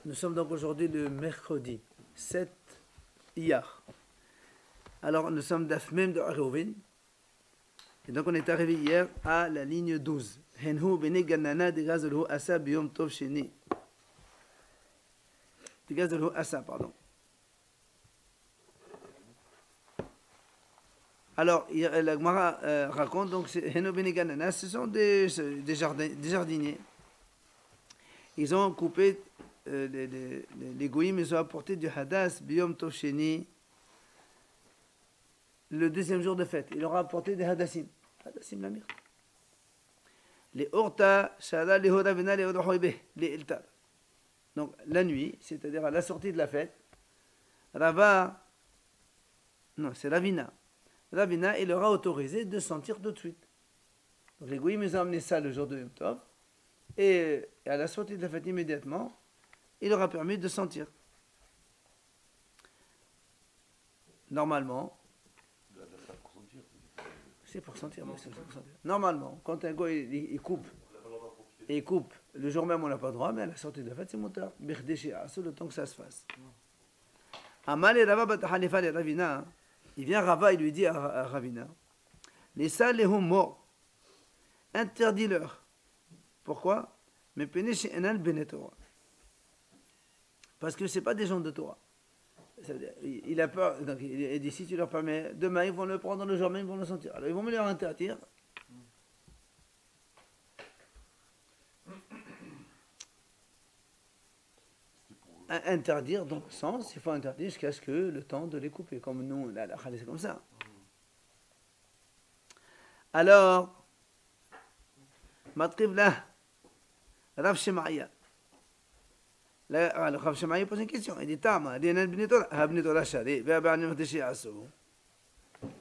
Nous sommes donc aujourd'hui le mercredi 7 Iyar. Alors nous sommes d'Af même de Aruvin. Et donc on est arrivé hier à la ligne 12. Henhu bene ganana de gazolhu asa biyom tov sheni. De gazolhu asa, pardon. Alors, la Gemara raconte, donc, Henhu bene ganana, ce sont des jardiniers. Ils ont coupé les goïms, ils ont apporté du hadas, biyom tov sheni, le deuxième jour de fête. Il leur a apporté des hadassim. Hadassim la myrte. Les orta, shada, les hodavena, les hodahoibe, les iltar. Donc, la nuit, c'est-à-dire à la sortie de la fête, Ravina, il leur a autorisé de sentir tout de suite. Donc, les goïms, ils ont amené ça le jour de Yom Tov, et à la sortie de la fête immédiatement, il leur a permis de sentir. Normalement, c'est pour sentir, mais c'est pour sentir. Normalement, quand un gars il coupe, le jour même on n'a pas le droit, mais à la sortie de la fête c'est motard. Le temps que ça se fasse. Amal et Rava Batahalifa et Ravina, il vient Rava, il lui dit à Ravina, les salles les morts, interdis-leur. Pourquoi? Mais pénéchez enal benetora. Parce que c'est pas des gens de Torah. Il a peur, donc il dit si tu leur permets, demain ils vont le prendre le jour même, ils vont le sentir. Alors ils vont me leur interdire. Interdire dans le sens, il faut interdire jusqu'à ce que le temps de les couper. Comme nous, la halakha c'est comme ça. Alors, Matrib là, Rav Shemaya. Le Rav Shemaya pose une question. Il dit Tama,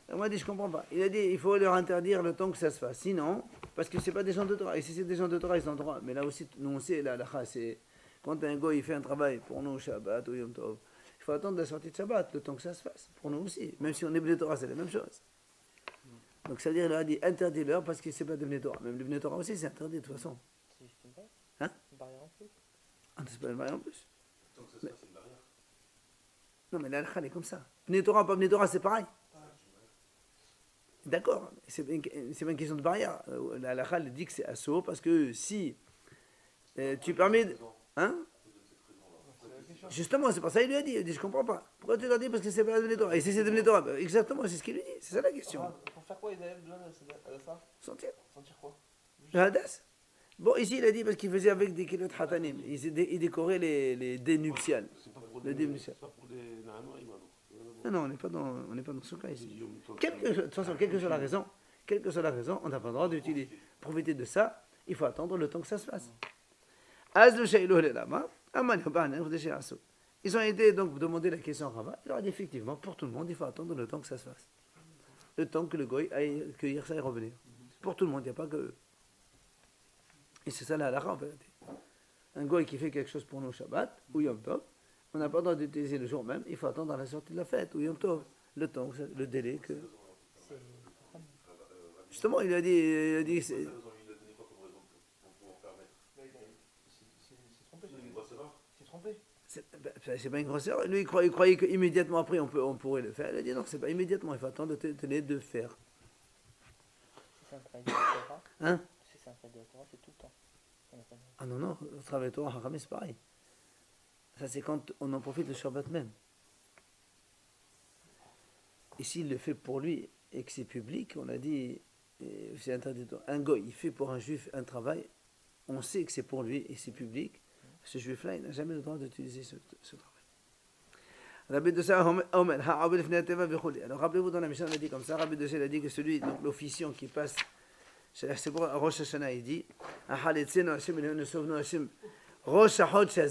on m'a dit, je comprends pas. Il a dit, il faut leur interdire le temps que ça se fasse. Sinon, parce que c'est pas des gens de Torah. Et si c'est des gens de Torah, ils ont le droit. Mais là aussi, nous on sait, la halakha, c'est quand un gars il fait un travail pour nous, Shabbat ou Yom Tov, il faut attendre la sortie de Shabbat, le temps que ça se fasse. Pour nous aussi. Même si on est Bnei Torah, c'est la même chose. Donc ça veut dire, il leur a dit, interdis-leur parce que c'est pas de Bnei Torah. Même le Bnei Torah aussi, c'est interdit de toute façon. C'est juste une barrière. Hein? Une barrière en plus. Ah, c'est pas une barrière en plus. Tant que ça se passe, c'est une barrière. Non, mais la halakha, elle est comme ça. Bnei Torah, pas Bnei Torah, c'est pareil. D'accord, c'est pas une question de barrière. La halakha, elle dit que c'est assaut parce que si tu permets. Hein? Justement, c'est pour ça qu'il lui a dit. Il dit, je comprends pas. Pourquoi tu leur dis? Parce que c'est pas de Bnei Torah. Et si c'est de Bnei Torah, exactement, c'est ce qu'il lui dit. C'est ça la question. Pour faire quoi, ils avaient besoin de ça? Sentir. Sentir quoi? Le hadas. Bon, ici, il a dit parce qu'il faisait avec des kilot hatanim. Il décorait les dénuptiales. C'est pas pour Le dénuptial. c'est pas pour des Nahanoïm, alors. Non, on n'est pas dans ce cas ici. De toute façon, quelle que soit la raison, on n'a pas le droit d'utiliser. Profiter de ça, il faut attendre le temps que ça se fasse. Ils ont été donc demander la question à Rava. Il leur a dit effectivement, pour tout le monde, il faut attendre le temps que ça se fasse. Le temps que le goy aille cueillir ça et revenir. Pour tout le monde, il n'y a pas que eux. Et c'est ça la halakha en vérité. Un goy qui fait quelque chose pour nous Shabbat ou Yom Tov, on n'a pas le droit d'utiliser le jour même, il faut attendre à la sortie de la fête ou Yom Tov. Le temps, le délai que. Justement, il a dit. Il a donné quoi comme raison pour pouvoir permettre? C'est trompé. C'est une grosse erreur. C'est trompé. C'est pas une grosse erreur. Lui, il croyait qu'immédiatement après, on pourrait le faire. Il a dit non, c'est pas immédiatement, il faut attendre le délai de faire. Si c'est un travail de la Torah, Hein? si c'est un travail de la Torah, c'est tout le temps. On n'a pas de- Ah non, le travail de Torah, Haram, c'est pareil. Ça, c'est quand on en profite le Shabbat même. Et s'il le fait pour lui et que c'est public, on a dit, c'est interdit. Un goy, il fait pour un juif un travail, on sait que c'est pour lui et c'est public. Ce juif-là, il n'a jamais le droit d'utiliser ce travail. Rabbi Dossa Omer, alors rappelez-vous dans la mission, on a dit comme ça, Rabbi Dossa a dit que celui, donc l'officiant qui passe, c'est pour Rosh Hashanah, il dit, nous souvenons Hashem, Rosh Hashanah,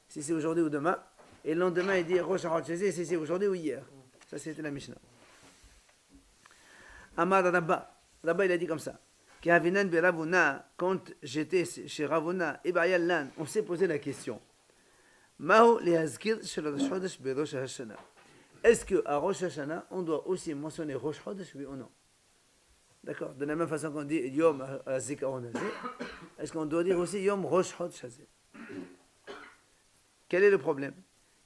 si c'est aujourd'hui ou demain, et le lendemain, il dit Rosh Hashanah, si c'est aujourd'hui ou hier. Ça, c'était la Mishnah. Amar Rabba, il a dit comme ça. Quand j'étais chez Ravuna, on s'est posé la question. Est-ce qu'à Rosh Hashanah, on doit aussi mentionner Rosh Chodesh, oui ou non? D'accord? De la même façon qu'on dit Yom HaZikaron Hazeh, est-ce qu'on doit dire aussi Yom Rosh Chodesh Hazeh? Quel est le problème?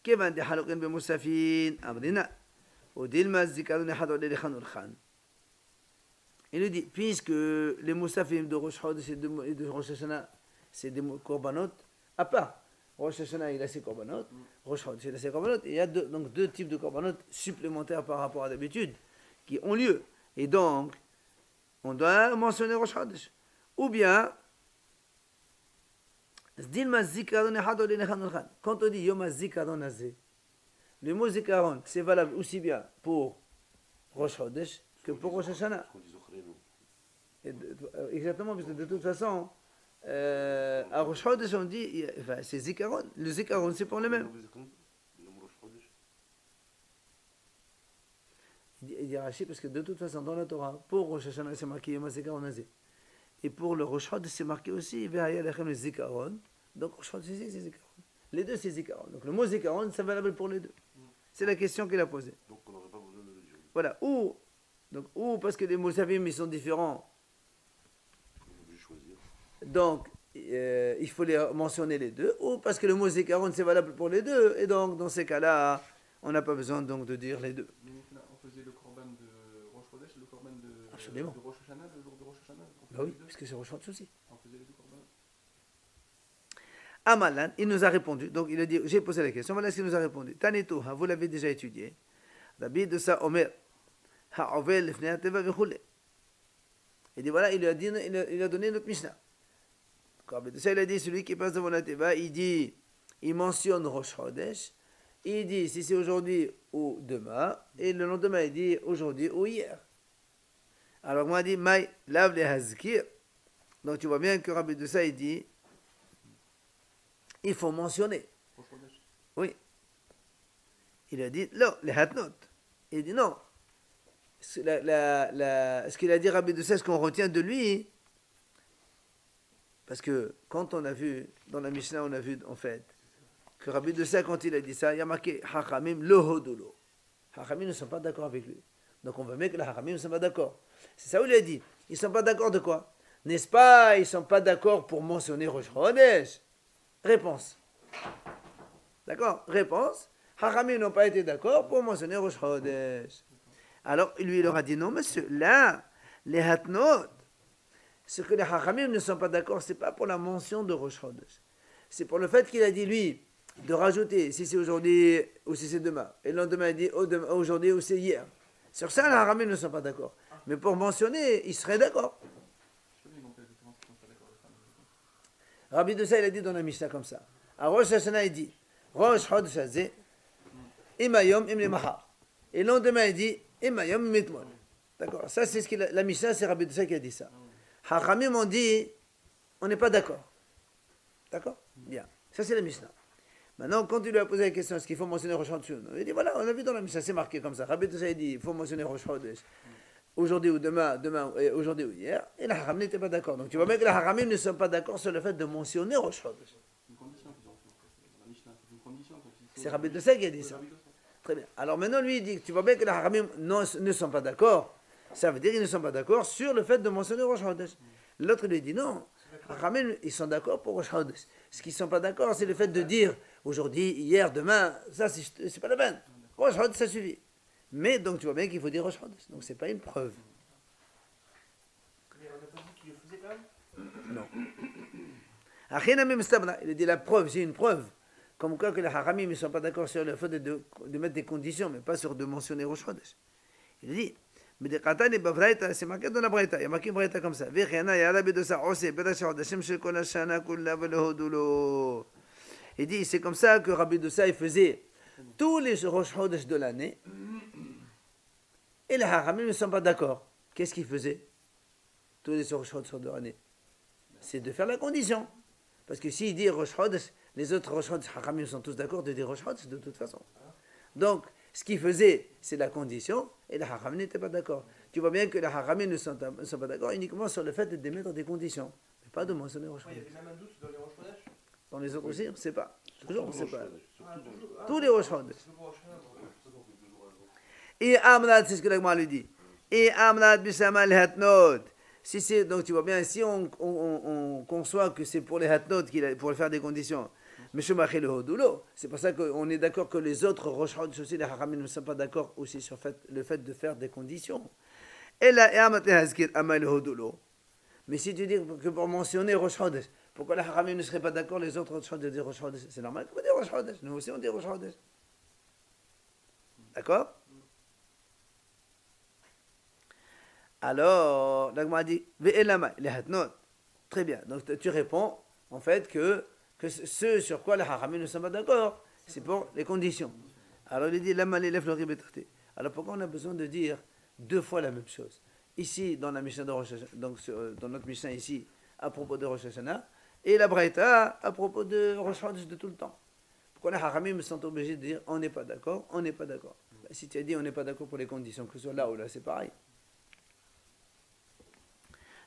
كيفان دي حلقين بمسافين أمرنا ودي المزيكارون يحضر لخان الخان. Il nous dit, puisque les moussafim de Rosh Chodesh et de Rosh Hashanah, c'est des korbanot à part. Rosh Hashanah, il a ses korbanot, Rosh Chodesh, il a ses korbanot, et il y a donc deux types de korbanot supplémentaires par rapport à d'habitude qui ont lieu. Et donc, on doit mentionner Rosh Chodesh. Ou bien, quand on dit Yom HaZikaron Hazeh, le mot Zikaron, c'est valable aussi bien pour Rosh Chodesh que pour Rosh Hashanah. Exactement, parce que de toute façon, à Rosh Chodesh, on dit, enfin, c'est Zikaron. Le Zikaron, c'est pour le même. Il dit Rashi, parce que de toute façon, dans la Torah, pour Rosh Hashanah, c'est marqué Yom HaZikaron Hazeh. Et pour le Rosh Chodesh, c'est marqué aussi Ve'haya lechem le Zikaron. Donc Rosh Chodesh, c'est Zikaron. Les deux, c'est Zikaron. Donc le mot Zikaron, c'est valable pour les deux. C'est la question qu'il a posée. Donc on n'aurait pas besoin de le dire. Voilà. Ou parce que les Moussafim, ils sont différents. Donc, il faut les mentionner les deux, ou parce que le mot Zikaron c'est valable pour les deux, et donc dans ces cas-là, on n'a pas besoin donc de dire les deux. Mais on faisait le korban de Rosh Chodesh, le korban de Rosh Hashanah, le jour de Rosh Hashanah. Bah oui, parce que c'est Rosh Chodesh aussi. On faisait les deux korbanos. Amalan, il nous a répondu, donc il a dit, j'ai posé la question, voilà ce qu'il nous a répondu. Taneto, vous l'avez déjà étudié. Rabbi de ça, Omer, ha'ovel lefnei hateva v'chule. Il dit voilà, il a donné notre Mishnah. Rabbi de ça, il a dit, celui qui passe devant la Teva, il mentionne Rosh Chodesh, il dit si c'est aujourd'hui ou demain, et le lendemain, il dit aujourd'hui ou hier. Alors moi, il dit, Maï, lave les hazkir. Donc tu vois bien que Rabbi de ça, il dit, il faut mentionner. Rosh Chodesh. Oui. Il a dit, non, les hatnot. Il dit non. Ce qu'il a dit Rabbi de ça, ce qu'on retient de lui, parce que quand on a vu, dans la Mishnah, on a vu en fait, que Rabbi de ça, quand il a dit ça, il y a marqué Hachamim lo hodulo. Hachamim ne sont pas d'accord avec lui. Donc on va mettre que les Hachamim ne sont pas d'accord. C'est ça où il a dit. Ils ne sont pas d'accord de quoi? N'est-ce pas? Ils ne sont pas d'accord pour mentionner Rosh Chodesh. Réponse. D'accord? Réponse. Hachamim n'ont pas été d'accord pour mentionner Rosh Chodesh. Alors lui, il leur a dit non, monsieur, là, les hatnot, ce que les Hachamim ne sont pas d'accord, c'est pas pour la mention de Rosh Chodesh. C'est pour le fait qu'il a dit, lui, de rajouter si c'est aujourd'hui ou si c'est demain. Et le lendemain, il dit aujourd'hui ou c'est hier. Sur ça, les Hachamim ne sont pas d'accord. Mais pour mentionner, ils seraient d'accord. Rabbi de ça, il a dit dans la Mishnah comme ça. À Rosh Hashanah, il dit Rosh Chodesh Hazeh, Imayom im lemachar. Et le lendemain, il dit Imayom im etmol. D'accord. Ça, c'est ce que la Mishnah, c'est Rabbi de ça qui a dit ça. Hachamim ont dit on n'est pas d'accord. D'accord? Bien. Ça, c'est la Mishnah. Maintenant, quand il lui a posé la question est-ce qu'il faut mentionner Rosh Chodesh, il dit voilà, on a vu dans la Mishnah, c'est marqué comme ça. Rabbi de ça, il dit il faut mentionner Rosh Chodesh. Aujourd'hui ou demain, aujourd'hui ou hier, et les Haramim n'étaient pas d'accord. Donc tu vois bien que les Haramim ne sont pas d'accord sur le fait de mentionner Rosh Chodesh. Une condition qu'ils ont fait. La Mishnah, c'est une condition. C'est Rabbi de ça qui a dit ça. Très bien. Alors maintenant, lui, il dit, tu vois bien que les Haramim ne sont pas d'accord. Ça veut dire qu'ils ne sont pas d'accord sur le fait de mentionner Rosh Chodesh. L'autre lui dit non. Les Haramim, ils sont d'accord pour Rosh Chodesh. Ce qu'ils ne sont pas d'accord, c'est le fait de dire aujourd'hui, hier, demain, ça, c'est pas la peine. Rosh Chodesh, ça suffit. Mais donc tu vois bien qu'il faut dire Rosh Chodesh. Donc c'est pas une preuve. Mais on n'a pas dit qu'il le faisait quand même. Non. Il a dit la preuve, c'est une preuve. Comme quoi que les Haramim ne sont pas d'accord sur le fait de mettre des conditions, mais pas sur de mentionner Rosh Chodesh. Il a dit, mais des Qatan et Bavraïta, c'est marqué dans la Braïta. Il y a marqué une Braïta comme ça. Il dit, c'est comme ça que Rabbi Dossa il faisait tous les Rosh Chodesh de l'année. Et les Haramim ne sont pas d'accord. Qu'est-ce qu'ils faisaient tous les Rosh Chodesh de l'année? C'est de faire la condition. Parce que s'il dit Rosh Chodesh, les autres Rosh Chodesh, Haramim sont tous d'accord de dire Rosh Chodesh de toute façon. Donc, ce qu'ils faisaient, c'est la condition, et les Haramim n'étaient pas d'accord. Tu vois bien que les Haramim ne sont pas d'accord uniquement sur le fait de mettre des conditions, mais pas de mentionner Rosh Il y Chodesh. avait même un doute dans les Rosh Chodesh. Dans les autres aussi, on ne sait pas. Toujours, on ne sait pas. Toujours. Tous les Rosh Chodesh. Toujours Rosh Chodesh. Et Amnad, c'est ce que l'Agma lui dit. Et Amnad bisama al hatnot. Si c'est, donc tu vois bien, si on conçoit que c'est pour les hatnot, pour faire des conditions, mais le hodulo, c'est pour ça qu'on est d'accord que les autres Rosh Chodesh aussi, les haramim ne sont pas d'accord aussi sur le fait de faire des conditions. Et là, mais si tu dis que pour mentionner Rosh Chodesh, pourquoi les haramim ne seraient pas d'accord, les autres Rosh Chodesh disent Rosh Chodesh? C'est normal qu'on dise Rosh Chodesh, nous aussi on dit Rosh Chodesh. D'accord? Alors, l'agma dit, ve'elama, les hatnot. Très bien. Donc tu réponds, en fait, que ce sur quoi les haramim ne sont pas d'accord, c'est pour les conditions. Alors il dit, lama l'élève le ribétraté. Alors pourquoi on a besoin de dire deux fois la même chose? Ici, dans la Mishnah de Rosh Hashanah, donc dans notre Mishnah ici, à propos de Rosh Hashanah, et la Braïta à propos de Rosh Chodesh de tout le temps. Pourquoi les haramim sont obligés de dire, on n'est pas d'accord, on n'est pas d'accord? Si tu as dit, on n'est pas d'accord pour les conditions, que ce soit là ou là, c'est pareil.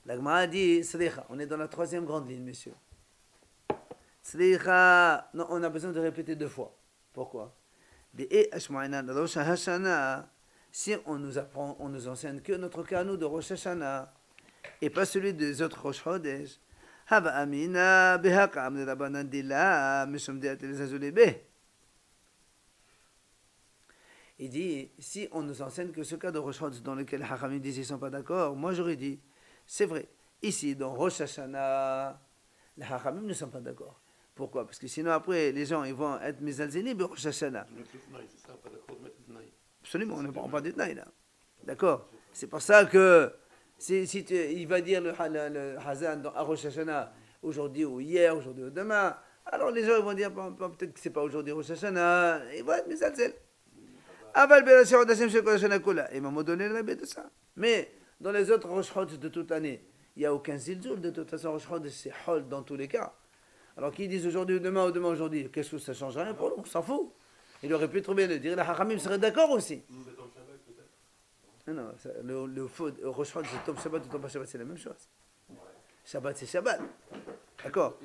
La Gemara dit, Sricha, on est dans la troisième grande ligne, messieurs. Sricha, non, on a besoin de répéter deux fois. Pourquoi? Si on nous apprend, on nous enseigne que notre cas, nous, de Rosh Hashanah, et pas celui des autres Rosh Chodesh, Hava Amina, Behaka, Amnera Banandila, Meshomdeat Elizazulebe. Il dit, si on nous enseigne que ce cas de Rosh Chodesh dans lequel les Hachamim disent qu'ils ne sont pas d'accord, moi j'aurais dit, c'est vrai. Ici, dans Rosh Hashanah, les Hachamim ne sont pas d'accord. Pourquoi? Parce que sinon, après, les gens ils vont être mizalzeli de Rosh Hashanah. Absolument, on ne parle pas de Tnaï là. D'accord? C'est pour ça que il va dire le Hazan à Rosh Hashanah aujourd'hui ou hier, aujourd'hui ou demain, alors les gens ils vont dire peut-être que c'est pas aujourd'hui Rosh Hashanah, ils vont être mizalzel. Aval Berashah Hashem Shekol Hashanah Kula. Et m'a donné le rabbi de ça. Mais dans les autres Rosh Chodesh de toute l'année, il n'y a aucun zilzoul. De toute façon, Rosh Chodesh, c'est hol dans tous les cas. Alors qu'ils disent aujourd'hui ou demain aujourd'hui, qu'est-ce que ça change rien pour nous? On s'en fout. Il aurait pu trouver le dire. Les Haramim seraient d'accord aussi. Non, le faux, Rosh Chodesh, c'est Tom Shabbat ou Tom Shabbat, c'est la même chose. Shabbat, c'est Shabbat. D'accord?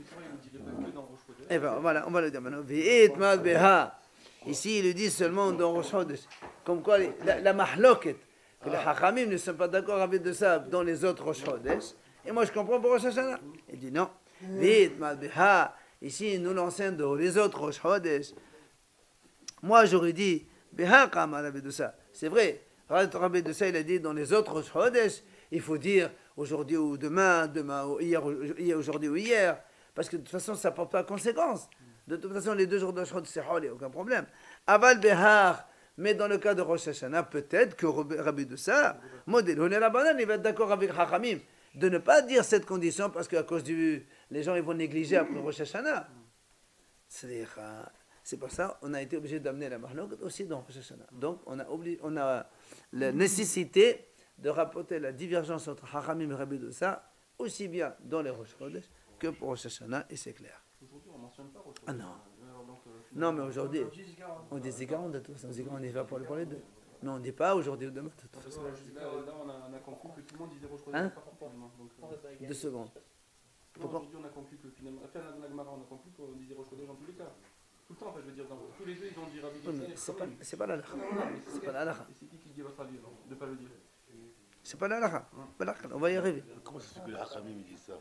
Et bien voilà, on va le dire maintenant. Ve'et mal beha. Ici, il le dit seulement dans Rosh Chodesh. Comme quoi, la mahloket. Que les Hachamim ne sont pas d'accord avec de ça dans les autres Rosh Chodesh. Et moi, je comprends pour Rosh Hashanah. Il dit non. Vite, malbeha. Ici, il nous l'enseigne dans les autres Rosh Chodesh. Moi, j'aurais dit, beha kam avec de ça. C'est vrai. Rabbi de ça, il a dit dans les autres Rosh Chodesh, il faut dire aujourd'hui ou demain ou hier, aujourd'hui ou hier. Parce que de toute façon, ça ne porte pas conséquence. De toute façon, les 2 jours de Rosh Chodesh, c'est hol, il n'y a aucun problème. Aval behar. Mais dans le cas de Rosh Hashanah, peut-être que Rabbi de ça, modèle, on est la banane, il va être d'accord avec Hachamim de ne pas dire cette condition parce qu'à cause les gens ils vont négliger après Rosh Hashanah. C'est pour ça qu'on a été obligé d'amener la Mahlok aussi dans Rosh Hashanah. Donc on a la nécessité de rapporter la divergence entre Hachamim et Rabbi de ça aussi bien dans les Rosh Chodesh que pour Rosh Hashanah, et c'est clair. Aujourd'hui, on ne mentionne pas Rosh Chodesh. Ah non. Non, mais aujourd'hui, on dit Zikaron de toute façon. Zikaron, on y va pour les deux. Mais on ne dit pas aujourd'hui ou demain de toute façon. Là, on a conclu que tout le monde disait Rosh Chodesh, pas forcément. 2 secondes. Pourquoi? Aujourd'hui, on a conclu que finalement, après la Gemara, on a conclu qu'on disait Rosh Chodesh dans tous les cas. Tout le temps, en fait, je veux dire, dans tous les deux, ils ont dit Rabbi Yisraël. C'est pas la halakha. C'est pas la halakha. Et c'est qui dit votre avis, alors, de ne pas le dire? C'est pas la halakha. On va y arriver. Comment ça se fait que les Hachamim disent ça?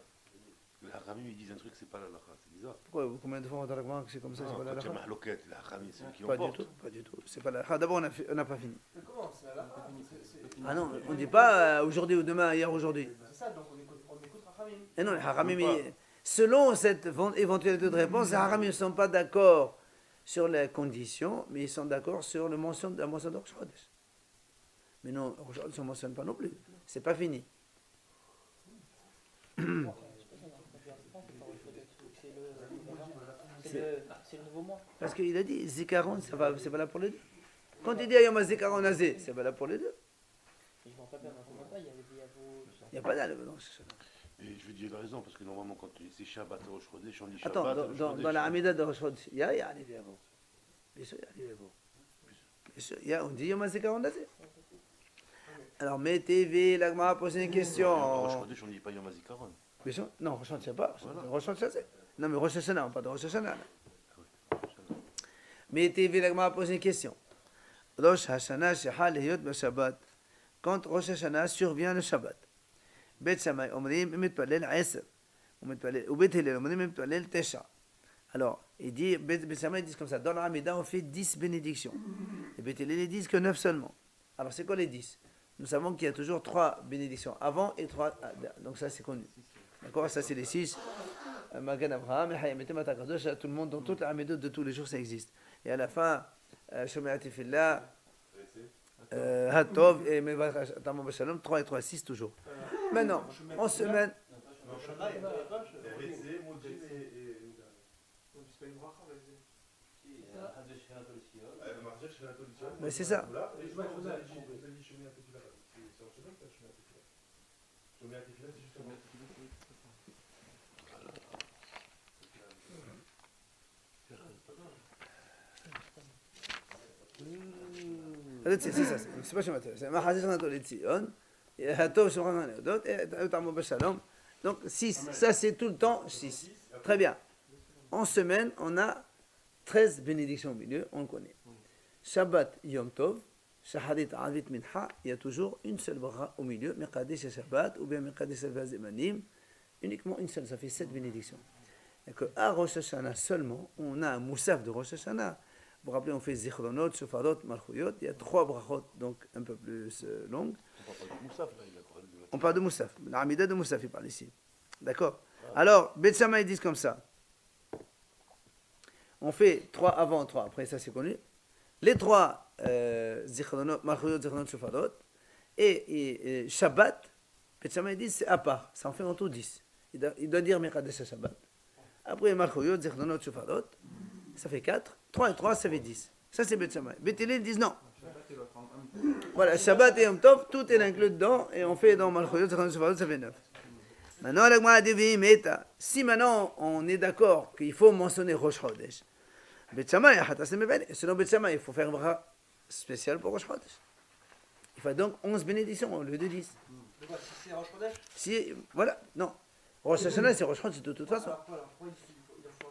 Les Hachamim ils disent un truc, c'est pas la halakha, c'est bizarre. Pourquoi? Combien de fois on a dit que c'est comme ça, c'est pas la halakha? Quand il y a mahloket, les Hachamim, c'est eux qui Pas du emportent. tout, pas du tout. C'est pas la halakha. D'abord, on n'a pas fini. Mais comment c'est la halakha? Ah non, on ne dit pas aujourd'hui ou demain, hier, aujourd'hui. C'est ça, donc on écoute Hachamim. Et non, les Hachamim, selon cette éventualité de réponse, les Hachamim ne sont pas d'accord sur les conditions, mais ils sont d'accord sur la mention de Rosh Chodesh. Mais non, Rosh Chodesh, on ne mentionne pas non plus. C'est pas fini. C'est le nouveau mois. Parce qu'il a dit, Zikaron, c'est valable pour les deux. Quand il dit Ayom Zikaron Azé, c'est valable pour les deux. Je m'en rappelle, il y avait des avos. Il n'y a pas d'âle, non, c'est ça. Et je veux dire, il a raison, parce que normalement, quand c'est Shabbat et Rosh Chodesh, on dit Shabbat. Attends, dans la Hamida de Rosh Chodesh, il y a les avos. Bien sûr, il y a les avos. Bien sûr, on dit Yom Zikaron Azé. Alors, mettez-vous, la Gemara a posé une question. Rosh Chodesh, on ne dit pas Yom Zikaron. Bien sûr, non, Rosh Chodesh, c'est pas. Rosh Chodesh, c'est. Non, mais Rosh Hashanah, on parle de Rosh Hashanah. Mettez-vous, la Gemara a posé une question. Rosh Hashanah, Shehal Heyot Shabbat. Quand Rosh Hashanah survient le Shabbat. בית שמאי אומרים מתפלל 10, ובית הלל אומרים מתפלל 9. Alors, il dit, Beit Shammai, ils disent comme ça, dans l'Amida, on fait 10 bénédictions. Et Beit Hillel, ils disent que 9 seulement. Alors, c'est quoi les 10? Nous savons qu'il y a toujours 3 bénédictions avant et 3. Donc, ça, c'est connu. D'accord? Ça, c'est les 6. Magan Abraham, Hayametem Atakadosh, tout le monde, dans toute l'Amida de tous les jours, ça existe. Et à la fin, Shomeati Fillah, Hatov et Tamam Bashalom, 3 et 3, 6 toujours. Maintenant, en semaine. Mais c'est ça. C'est ça. C'est pas Shemata. C'est Mahazir Shanato Letzion. Et Hatov Shemran Hanedot. Et Tamam Bashalom. Donc 6. Ça, c'est tout le temps 6. Très bien. En semaine, on a 13 bénédictions au milieu, on le connaît. Shabbat Yom Tov, Shaharit Avit Mincha, il y a toujours une seule bracha au milieu, Mekadesh Shabbat, ou bien Mekadesh Zemanim, uniquement une seule, ça fait 7 bénédictions. Et qu'à Rosh Hashanah seulement, on a un moussaf de Rosh Hashanah. Vous vous rappelez, on fait Zichronot, Shofarot, Malchuyot, il y a 3 brachot, donc un peu plus longues. On parle de moussaf, l'Amida de moussaf, il parle ici. D'accord? Alors, Beit Shammai, ils disent comme ça. On fait 3 avant, 3 après, ça c'est connu. Les 3 Zichronot, Malchuyot, Zichronot, Shofarot et Shabbat, Beit Shammai dit c'est à part, ça en fait en tout 10. Il doit dire Mekadesh Shabbat. Après Malchuyot, Zichronot, Shofarot, ça fait 4. 3 et 3, ça fait 10. Ça c'est Beit Shammai. Beit Hillel disent non. Voilà, Shabbat et Yom Tov, tout est inclus dedans et on fait dans Malchuyot, Zichronot, Shofarot, ça fait 9. Maintenant, si maintenant on est d'accord qu'il faut mentionner Rosh Chodesh, Beit Shammai, selon Beit Shammai, il faut faire un bracha spécial pour Rosh Chodesh. Il faut donc 11 bénédictions au lieu de 10. C'est Rosh Chodesh? Si, voilà, non. Rosh Hashanah, c'est Rosh Chodesh de toute façon.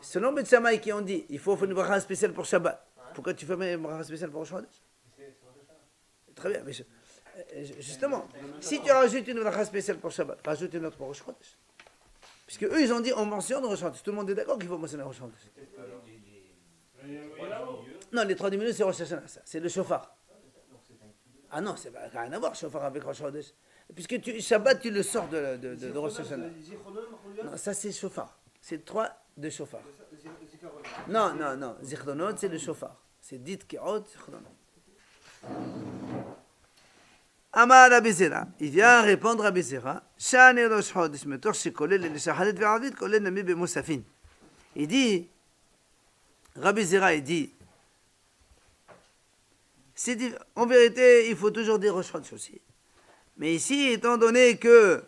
Selon Beit Shammai qui ont dit, il faut faire une bracha spéciale pour Shabbat. Pourquoi tu fais une bracha spéciale pour Rosh Chodesh? Très bien, mais justement, si tu rajoutes une bracha spéciale pour Shabbat, rajoute une autre pour Rosh Chodesh. Puisque eux, ils ont dit, on mentionne Rosh Chodesh. Tout le monde est d'accord qu'il faut mentionner Rosh Chodesh. Non, les 3 minutes, c'est Rosh Hashanah, ça. C'est le shofar. Ah non, ça n'a rien à voir, shofar avec Rosh Chodesh. Puisque Shabbat, tu le sors de Rosh Hashanah. Non, ça c'est shofar. C'est 3 de shofar. Non. Zichronot, c'est le shofar. C'est dit Kirot, Zichronot. Amar Rabbi Zera, il vient répondre à Rabbi Zera, Shani Rosh Chodesh metor shekolel le shaharit ve'avit kolel nami b'musafin. Il dit, Rabbi Zera, il dit, en vérité, il faut toujours dire Rosh Chodesh aussi. Mais ici, étant donné que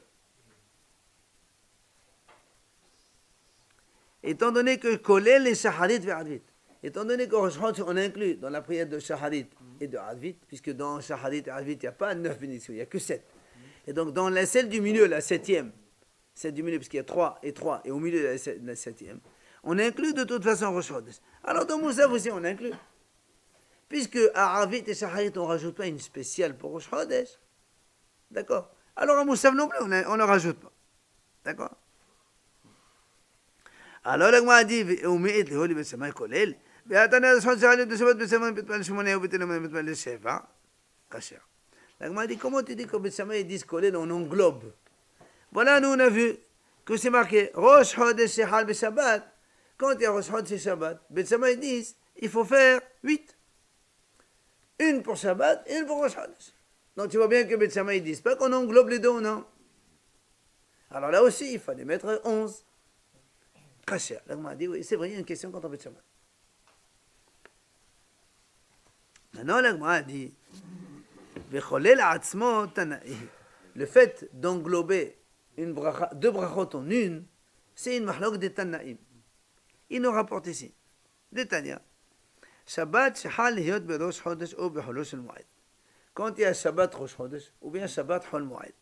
kolel le shaharit ve'avit, étant donné que Rosh Chodesh, on inclut dans la prière de shaharit et de Advit, puisque dans Shaharit et Advit, il n'y a pas 9 bénédictions, il n'y a que 7. Et donc, dans celle du milieu, la 7e, celle du milieu, puisqu'il y a 3, et au milieu, la 7e, on inclut de toute façon Rosh Chodesh. Alors, dans Moussaf aussi, on inclut. Puisque à Advit et Shaharit, on ne rajoute pas une spéciale pour Rosh Chodesh. D'accord? Alors, à Moussaf non plus, on ne rajoute pas. D'accord? Alors, l'Agma a dit, והתנא השחוד שעל ידי שבת בסמון מתפלל 8 ובתל מתפלל 7 כשר. L'Agma dit comment tu dis que Beit Shammai disent Kolel on englobe. Voilà, nous on a vu que c'est marqué Rosh Chodesh Shehal B'Shabbat. Quand il y a Rosh Chodesh et Shabbat, Beit Shammai disent il faut faire 8. Une pour Shabbat et une pour Rosh Chodesh. Donc tu vois bien que Beit Shammai disent pas qu'on englobe les deux, non. Alors là aussi il fallait mettre 11. Kasher. L'Agma dit oui, c'est vrai, il y a une question contre Beit Shammai. Maintenant, l'Agma dit le fait d'englober deux brachot en une, c'est une mahlok de Tannaïm. Il nous rapporte ici. De Tanya. Shabbat shehal hiyot berosh chodesh ou beholosh el moed. Quand il y a Shabbat rosh chodesh ou bien Shabbat hol moed.